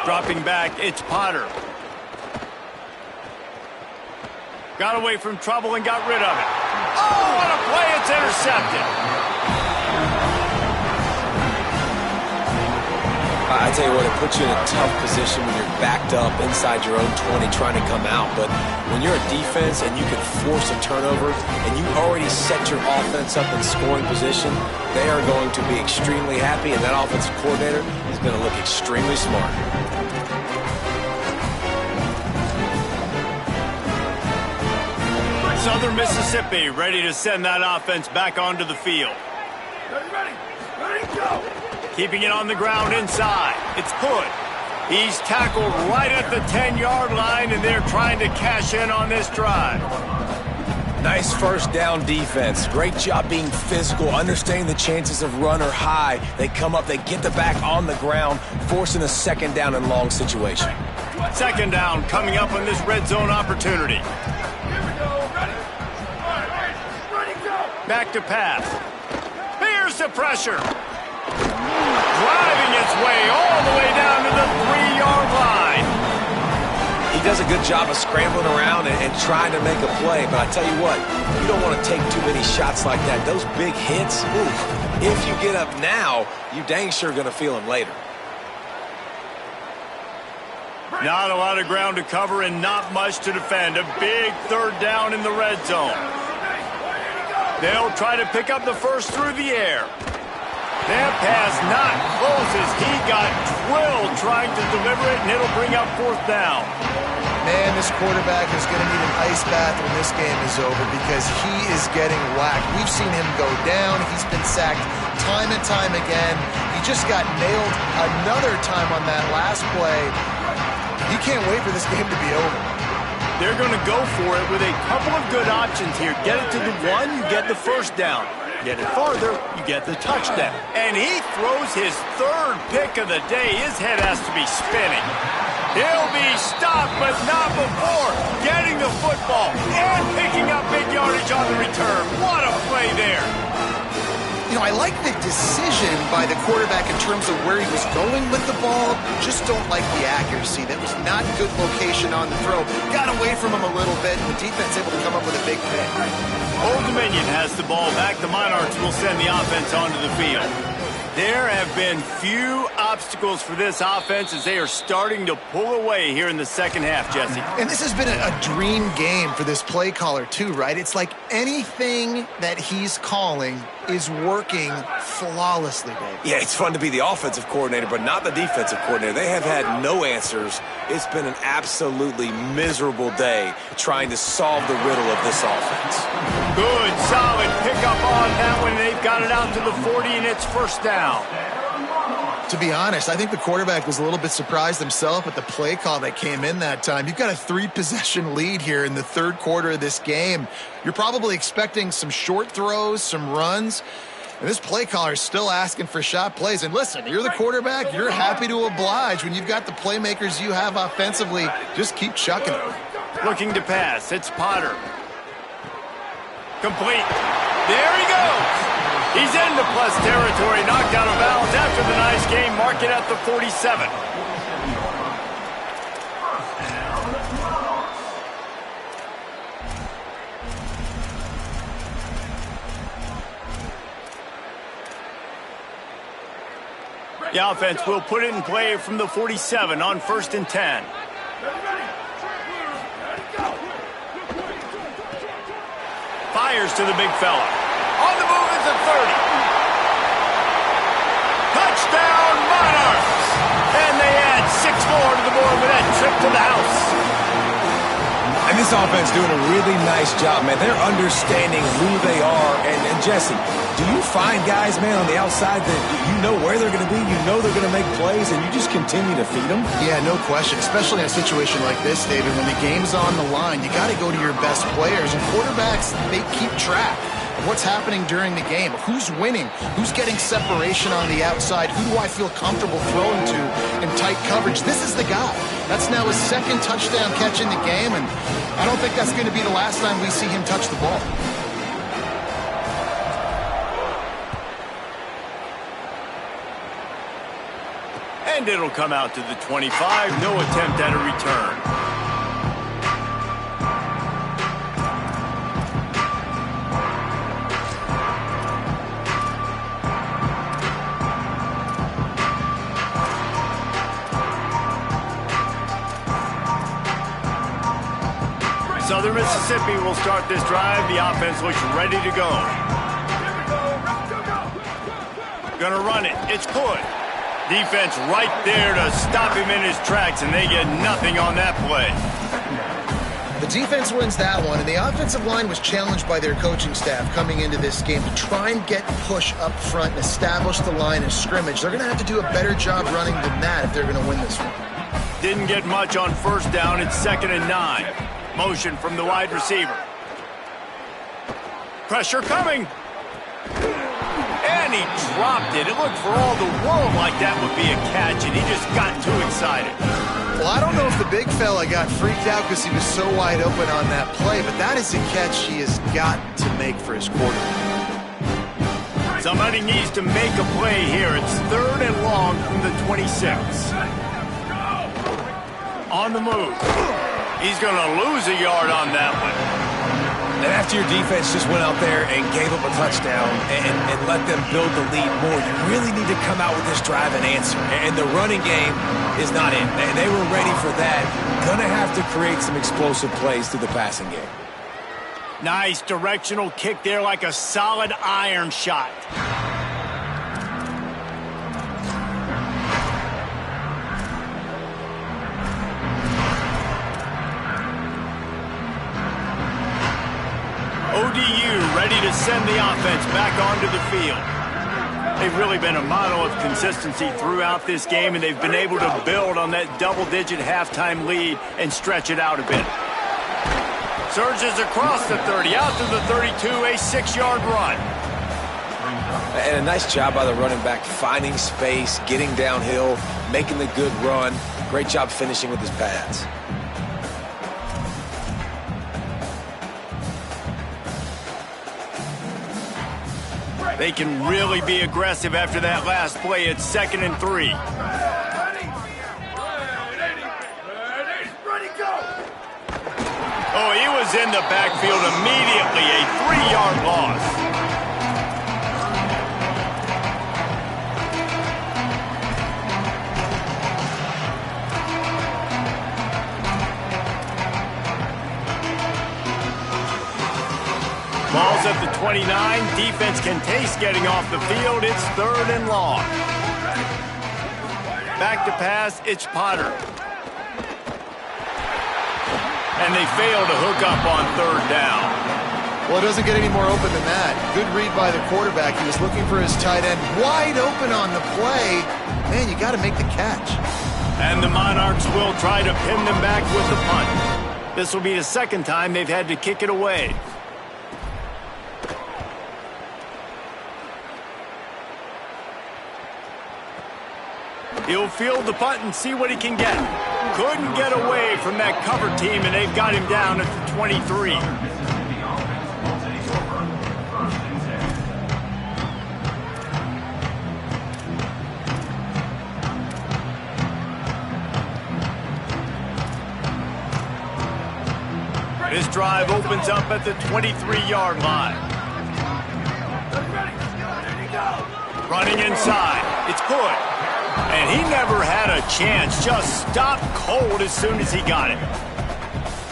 Dropping back, it's Potter. Got away from trouble and got rid of it. Oh, what a play! It's intercepted. I tell you what, it puts you in a tough position when you're backed up inside your own 20 trying to come out. But when you're a defense and you can force a turnover and you already set your offense up in scoring position, they are going to be extremely happy, and that offensive coordinator is going to look extremely smart. Southern Mississippi ready to send that offense back onto the field. Ready, go! Keeping it on the ground inside. It's Hood. He's tackled right at the 10-yard line, and they're trying to cash in on this drive. Nice first down defense. Great job being physical, understanding the chances of run are high. They come up, they get the back on the ground, forcing a 2nd down and long situation. 2nd down coming up on this red zone opportunity. Back to pass. Here's the pressure. Driving its way all the way down to the 3-yard line. He does a good job of scrambling around and trying to make a play, but I tell you what, you don't want to take too many shots like that. Those big hits, oof, if you get up now, you dang sure going to feel them later. Not a lot of ground to cover and not much to defend. A big 3rd down in the red zone. They'll try to pick up the first through the air. That pass not close as he got drilled trying to deliver it, and it'll bring up 4th down. Man, this quarterback is going to need an ice bath when this game is over because he is getting whacked. We've seen him go down. He's been sacked time and time again. He just got nailed another time on that last play. He can't wait for this game to be over. They're going to go for it with a couple of good options here. Get it to the 1, you get the first down. Get it farther, you get the touchdown. And he throws his 3rd pick of the day. His head has to be spinning. He'll be stopped, but not before getting the football and picking up big yardage on the return. What a play there. You know, I like the decision by the quarterback in terms of where he was going with the ball. Just don't like the accuracy. That was not good location on the throw. Got away from him a little bit, and the defense able to come up with a big pick. Old Dominion has the ball back. The Monarchs will send the offense onto the field. There have been few obstacles for this offense as they are starting to pull away here in the 2nd half, Jesse. And this has been a dream game for this play caller too, right? It's like anything that he's calling is working flawlessly, Dave. Yeah, it's fun to be the offensive coordinator, but not the defensive coordinator. They have had no answers. It's been an absolutely miserable day trying to solve the riddle of this offense. Good, solid pickup on that one. They've got it out to the 40, and it's 1st down. To be honest, I think the quarterback was a little bit surprised himself at the play call that came in that time. You've got a 3-possession lead here in the 3rd quarter of this game. You're probably expecting some short throws, some runs, and this play caller is still asking for shot plays. And listen, you're the quarterback. You're happy to oblige when you've got the playmakers you have offensively. Just keep chucking it. Looking to pass. It's Potter. Complete. There he goes. He's into plus territory, knocked out of bounds after the nice game, mark it at the 47. The offense will put it in play from the 47 on 1st and 10. Fires to the big fella. On the move is the 30. Touchdown, Monarchs! And they add 6 more to the board with that trip to the house. And this offense doing a really nice job, man. They're understanding who they are. And Jesse, do you find guys, man, on the outside that you know where they're going to be, you know they're going to make plays, and you just continue to feed them? Yeah, no question, especially in a situation like this, David. When the game's on the line, you got to go to your best players. And quarterbacks, they keep track of what's happening during the game. Who's winning? Who's getting separation on the outside? Who do I feel comfortable throwing to in tight coverage? This is the guy. That's now his 2nd touchdown catch in the game, and I don't think that's going to be the last time we see him touch the ball. And it'll come out to the 25. No attempt at a return. Southern Mississippi will start this drive. The offense looks ready to go. Gonna run it. It's good. Defense right there to stop him in his tracks, and they get nothing on that play. The defense wins that one, and the offensive line was challenged by their coaching staff coming into this game to try and get push up front and establish the line of scrimmage. They're going to have to do a better job running than that if they're going to win this one. Didn't get much on 1st down. It's 2nd and 9. Motion from the wide receiver. Pressure coming. And he dropped it. It looked for all the world like that would be a catch, and he just got too excited. Well, I don't know if the big fella got freaked out because he was so wide open on that play, but that is a catch he has got to make for his quarterback. Somebody needs to make a play here. It's 3rd and long from the 26. On the move. He's going to lose a yard on that one. And after your defense just went out there and gave up a touchdown and let them build the lead more, you really need to come out with this drive and answer. And the running game is not in. They were ready for that. Going to have to create some explosive plays through the passing game. Nice directional kick there like a solid iron shot. ODU ready to send the offense back onto the field. They've really been a model of consistency throughout this game, and they've been able to build on that double-digit halftime lead and stretch it out a bit. Surges across the 30, out to the 32, a 6-yard run. And a nice job by the running back, finding space, getting downhill, making the good run. Great job finishing with his pads. They can really be aggressive after that last play. It's 2nd and 3. Oh, he was in the backfield immediately. A 3-yard loss. Ball's at the 29. Defense can taste getting off the field. It's 3rd and long. Back to pass. It's Potter. And they fail to hook up on 3rd down. Well, it doesn't get any more open than that. Good read by the quarterback. He was looking for his tight end. Wide open on the play. Man, you got to make the catch. And the Monarchs will try to pin them back with the punt. This will be the 2nd time they've had to kick it away. He'll field the punt and see what he can get. Couldn't get away from that cover team, and they've got him down at the 23. This drive opens up at the 23-yard line. Running inside. It's good. And he never had a chance. Just stopped cold as soon as he got it.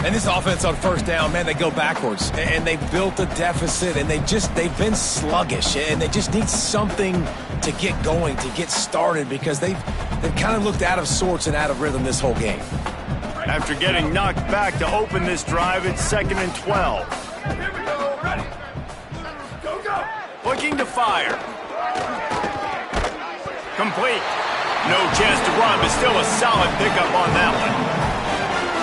And this offense on first down, man, they go backwards. And they built a deficit, and they've been sluggish. And they just need something to get going, to get started, because they've kind of looked out of sorts and out of rhythm this whole game. After getting knocked back to open this drive, it's 2nd and 12. Here we go. Ready. Go, go. Looking to fire. Complete. No chance to run, but still a solid pickup on that one.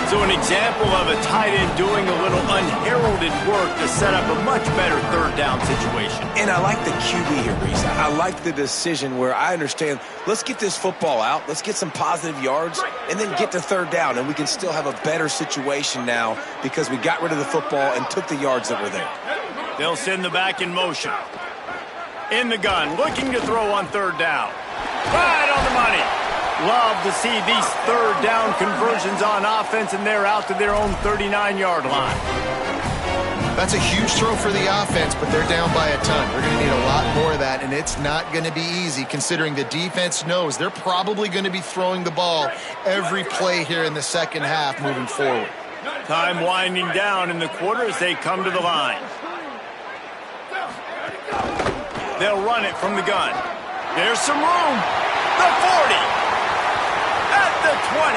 So an example of a tight end doing a little unheralded work to set up a much better third down situation. And I like the QB here, Reese. I like the decision where I understand, let's get this football out, let's get some positive yards, and then get to third down, and we can still have a better situation now because we got rid of the football and took the yards that were there. They'll send the back in motion. In the gun, looking to throw on third down. Right on the money. Love to see these third down conversions on offense, and they're out to their own 39-yard line. That's a huge throw for the offense, but they're down by a ton. They're going to need a lot more of that, and it's not going to be easy considering the defense knows they're probably going to be throwing the ball every play here in the second half moving forward. Time winding down in the quarter as they come to the line. They'll run it from the gun. There's some room. The 40. At the 20.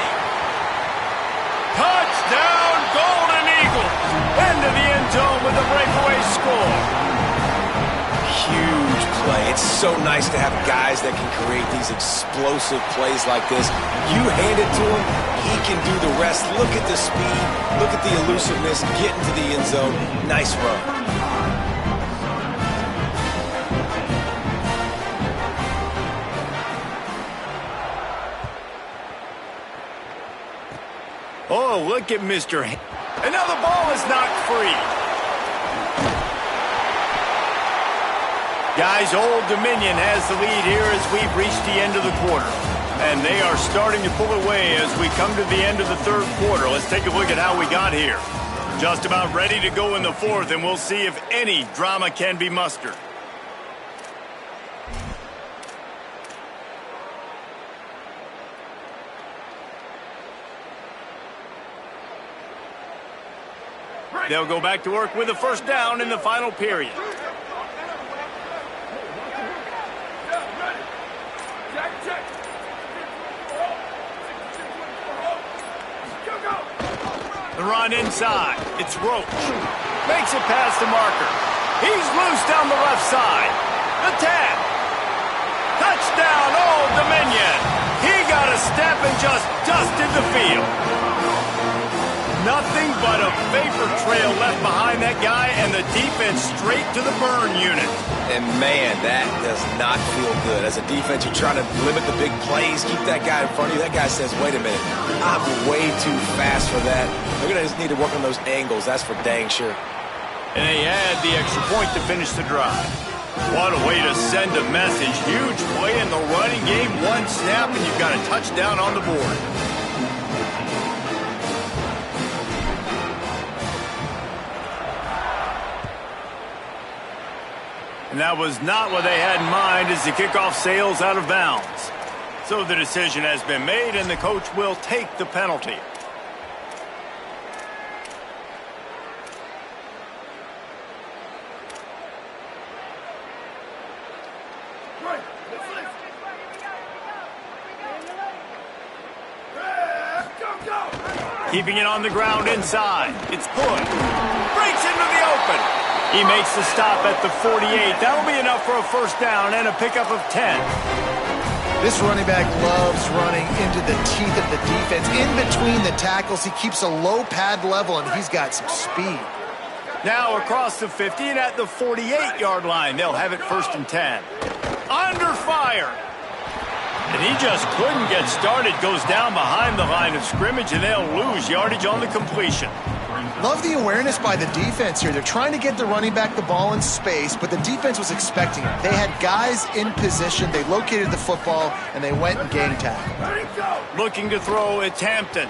Touchdown, Golden Eagles. Into the end zone with a breakaway score. Huge play. It's so nice to have guys that can create these explosive plays like this. You hand it to him, he can do the rest. Look at the speed. Look at the elusiveness. Get into the end zone. Nice run. Oh, look at Mr. And now the ball is knocked free. Guys, Old Dominion has the lead here as we've reached the end of the quarter. And they are starting to pull away as we come to the end of the third quarter. Let's take a look at how we got here. Just about ready to go in the fourth, and we'll see if any drama can be mustered. They'll go back to work with a first down in the final period. The run inside. It's Roach. Makes it past the marker. He's loose down the left side. The tap. Touchdown, Old Dominion. He got a step and just dusted the field. Nothing but a vapor trail left behind that guy, and the defense straight to the burn unit. And, man, that does not feel good. As a defense, you're trying to limit the big plays, keep that guy in front of you. That guy says, wait a minute, I'm way too fast for that. They're going to just need to work on those angles. That's for dang sure. And they add the extra point to finish the drive. What a way to send a message. Huge play in the running game. One snap, and you've got a touchdown on the board. And that was not what they had in mind as the kickoff sails out of bounds. So the decision has been made, and the coach will take the penalty. Keeping it on the ground inside. It's good. Breaks into the open. He makes the stop at the 48. That'll be enough for a first down and a pickup of 10. This running back loves running into the teeth of the defense. In between the tackles, he keeps a low pad level, and he's got some speed. Now across the 50 and at the 48-yard line. They'll have it 1st and 10. Under fire. And he just couldn't get started. Goes down behind the line of scrimmage, and they'll lose yardage on the completion. Love the awareness by the defense here. They're trying to get the running back the ball in space, but the defense was expecting it. They had guys in position. They located the football, and they went and gang tackled. Looking to throw, it's Hampton.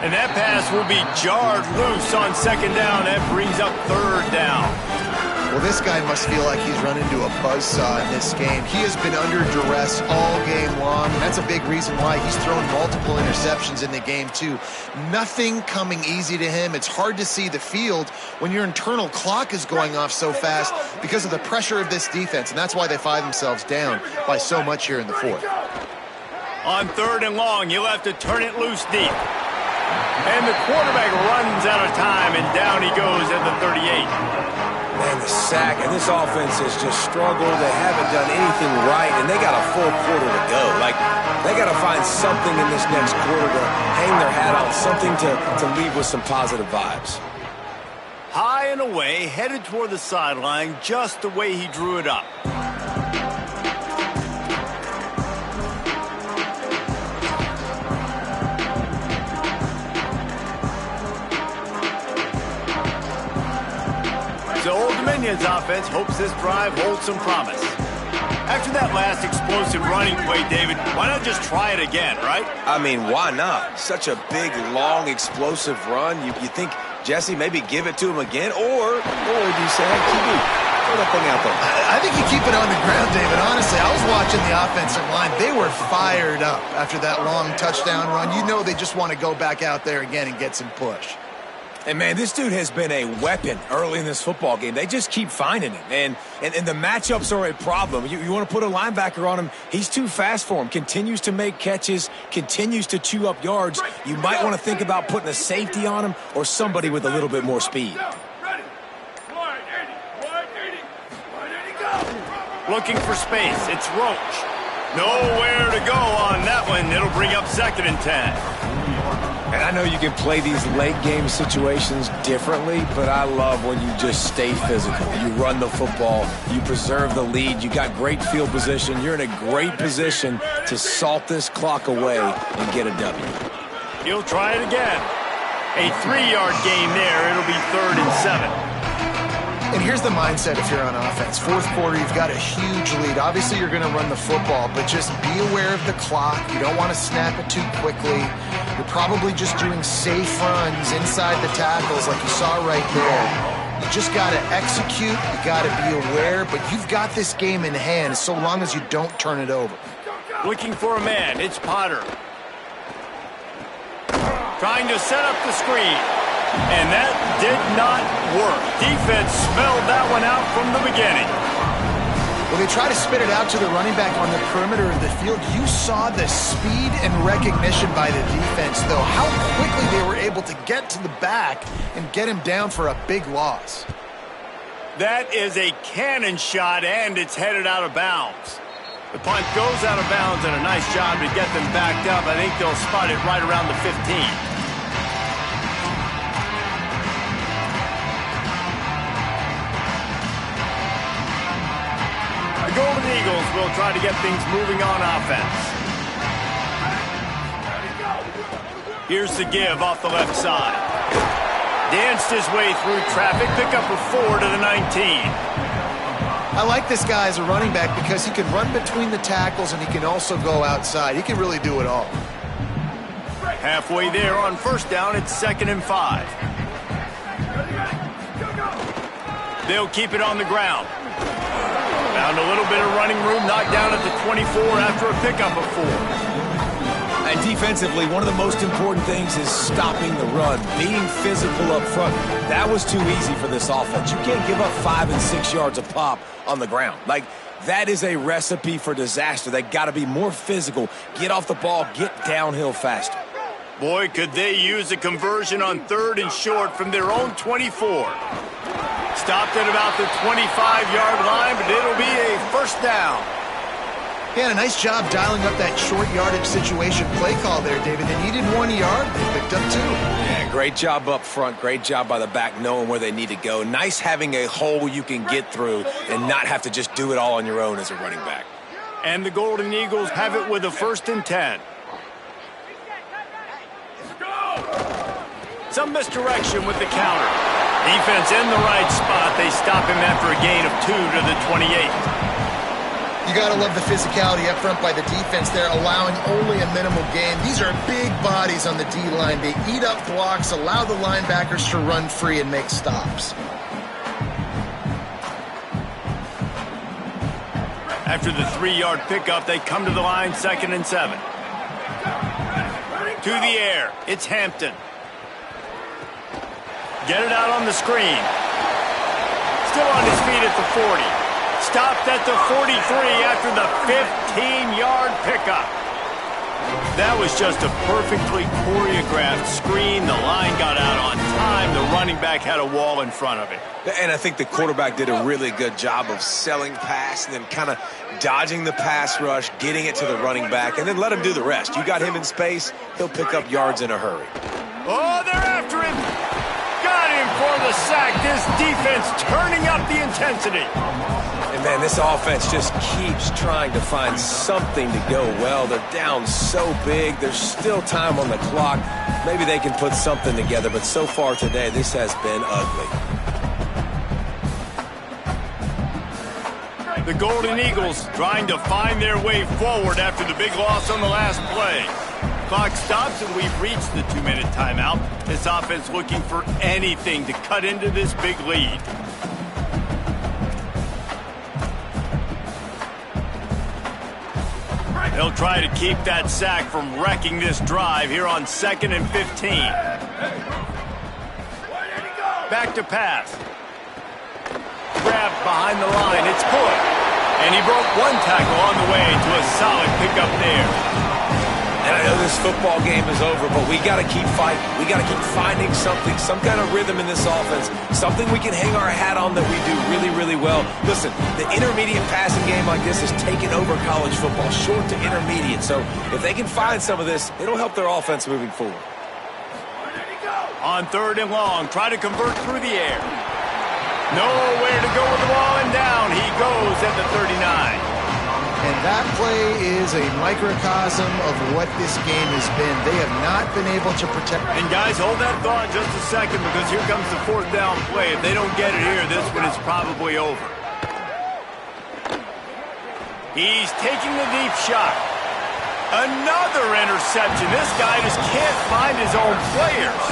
And that pass will be jarred loose on second down. That brings up third down. Well, this guy must feel like he's run into a buzzsaw in this game. He has been under duress all game long, and that's a big reason why he's thrown multiple interceptions in the game, too. Nothing coming easy to him. It's hard to see the field when your internal clock is going off so fast because of the pressure of this defense, and that's why they find themselves down by so much here in the fourth. On third and long, you'll have to turn it loose deep. And the quarterback runs out of time, and down he goes at the 38. Man, the sack, and this offense has just struggled. They haven't done anything right, and they got a full quarter to go. Like, they got to find something in this next quarter to hang their hat on, something to leave with some positive vibes. High and away, headed toward the sideline, just the way he drew it up. So Old Dominion's offense hopes this drive holds some promise. After that last explosive running play, David, why not just try it again, right? I mean, why not? Such a big, long, explosive run. You think, Jesse, maybe give it to him again? Or do you say, hey, QB, throw that thing out there? I think you keep it on the ground, David. Honestly, I was watching the offensive line. They were fired up after that long touchdown run. You know they just want to go back out there again and get some push. And, man, this dude has been a weapon early in this football game. They just keep finding him. And the matchups are a problem. You want to put a linebacker on him, he's too fast for him. Continues to make catches, continues to chew up yards. You might want to think about putting a safety on him or somebody with a little bit more speed. Looking for space. It's Roach. Nowhere to go on that one. It'll bring up second and 10. And I know you can play these late-game situations differently, but I love when you just stay physical. You run the football. You preserve the lead. You got great field position. You're in a great position to salt this clock away and get a W. He'll try it again. A 3-yard gain there. It'll be third and 7. And here's the mindset if you're on offense. Fourth quarter, you've got a huge lead. Obviously, you're going to run the football, but just be aware of the clock. You don't want to snap it too quickly. You're probably just doing safe runs inside the tackles like you saw right there. You just got to execute. You got to be aware, but you've got this game in hand so long as you don't turn it over. Looking for a man. It's Potter. Trying to set up the screen. And that did not work. Defense smelled that one out from the beginning. Well, they try to spit it out to the running back on the perimeter of the field. You saw the speed and recognition by the defense, though. How quickly they were able to get to the back and get him down for a big loss. That is a cannon shot, and it's headed out of bounds. The punt goes out of bounds, and a nice job to get them backed up. I think they'll spot it right around the 15. The Golden Eagles will try to get things moving on offense. Here's the give off the left side. Danced his way through traffic, pick up a 4 to the 19. I like this guy as a running back because he can run between the tackles and he can also go outside. He can really do it all. Halfway there on first down, it's 2nd and 5. They'll keep it on the ground. Found a little bit of running room, knocked down at the 24 after a pickup of 4. And defensively, one of the most important things is stopping the run, being physical up front. That was too easy for this offense. You can't give up 5 and 6 yards a pop on the ground. Like, that is a recipe for disaster. They got to be more physical, get off the ball, get downhill faster. Boy, could they use a conversion on 3rd and short from their own 24. Stopped at about the 25-yard line, but it'll be a first down. He had a nice job dialing up that short yardage situation play call there, David. They needed 1 yard. They picked up 2. Yeah, great job up front. Great job by the back knowing where they need to go. Nice having a hole you can get through and not have to just do it all on your own as a running back. And the Golden Eagles have it with a 1st and 10. Some misdirection with the counter. Defense in the right spot. They stop him after a gain of 2 to the 28. You got to love the physicality up front by the defense there, allowing only a minimal gain. These are big bodies on the D-line. They eat up blocks, allow the linebackers to run free and make stops. After the 3-yard pickup, they come to the line, 2nd and 7. To the air, it's Hampton. Get it out on the screen. Still on his feet at the 40. Stopped at the 43 after the 15-yard pickup. That was just a perfectly choreographed screen. The line got out on time. The running back had a wall in front of it. And I think the quarterback did a really good job of selling pass and then kind of dodging the pass rush, getting it to the running back, and then let him do the rest. You got him in space, he'll pick up yards in a hurry. Oh, they're after him. Got him for the sack. This defense turning up the intensity. And, man, this offense just keeps trying to find something to go well. They're down so big. There's still time on the clock. Maybe they can put something together, but so far today, this has been ugly. The Golden Eagles trying to find their way forward after the big loss on the last play. Clock stops and we've reached the 2-minute timeout. This offense looking for anything to cut into this big lead. They'll try to keep that sack from wrecking this drive here on 2nd and 15. Back to pass. Grab behind the line. It's good. And he broke one tackle on the way to a solid pickup there. And I know this football game is over, but we got to keep fighting. We got to keep finding something, some kind of rhythm in this offense, something we can hang our hat on that we do really, really well. Listen, the intermediate passing game like this is taking over college football, short to intermediate. So if they can find some of this, it'll help their offense moving forward. On 3rd and long, try to convert through the air. Nowhere to go with the ball, and down he goes at the 39. And that play is a microcosm of what this game has been. They have not been able to protect. And guys, hold that thought just a second, because here comes the 4th down play. If they don't get it here, this one is probably over. He's taking the deep shot. Another interception. This guy just can't find his own players.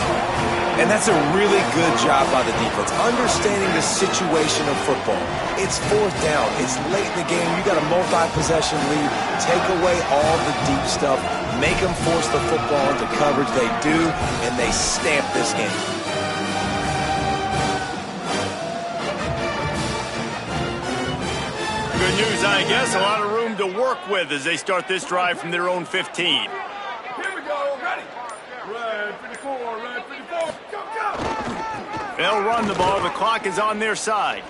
And that's a really good job by the defense, understanding the situation of football. It's 4th down. It's late in the game. You got a multi-possession lead. Take away all the deep stuff. Make them force the football into coverage. They do, and they stamp this game. Good news, I guess. A lot of room to work with as they start this drive from their own 15. Here we go. Ready. Red 54. Red 54. Go, go. They'll run the ball. The clock is on their side.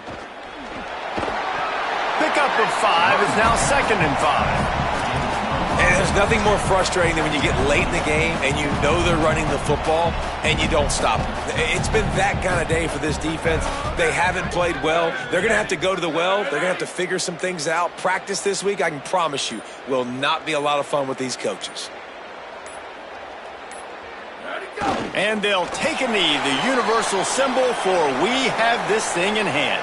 Pickup of 5 is now 2nd and 5. And there's nothing more frustrating than when you get late in the game and you know they're running the football and you don't stop them. It's been that kind of day for this defense. They haven't played well. They're going to have to go to the well. They're going to have to figure some things out. Practice this week, I can promise you, will not be a lot of fun with these coaches. And they'll take a knee, the universal symbol for we have this thing in hand.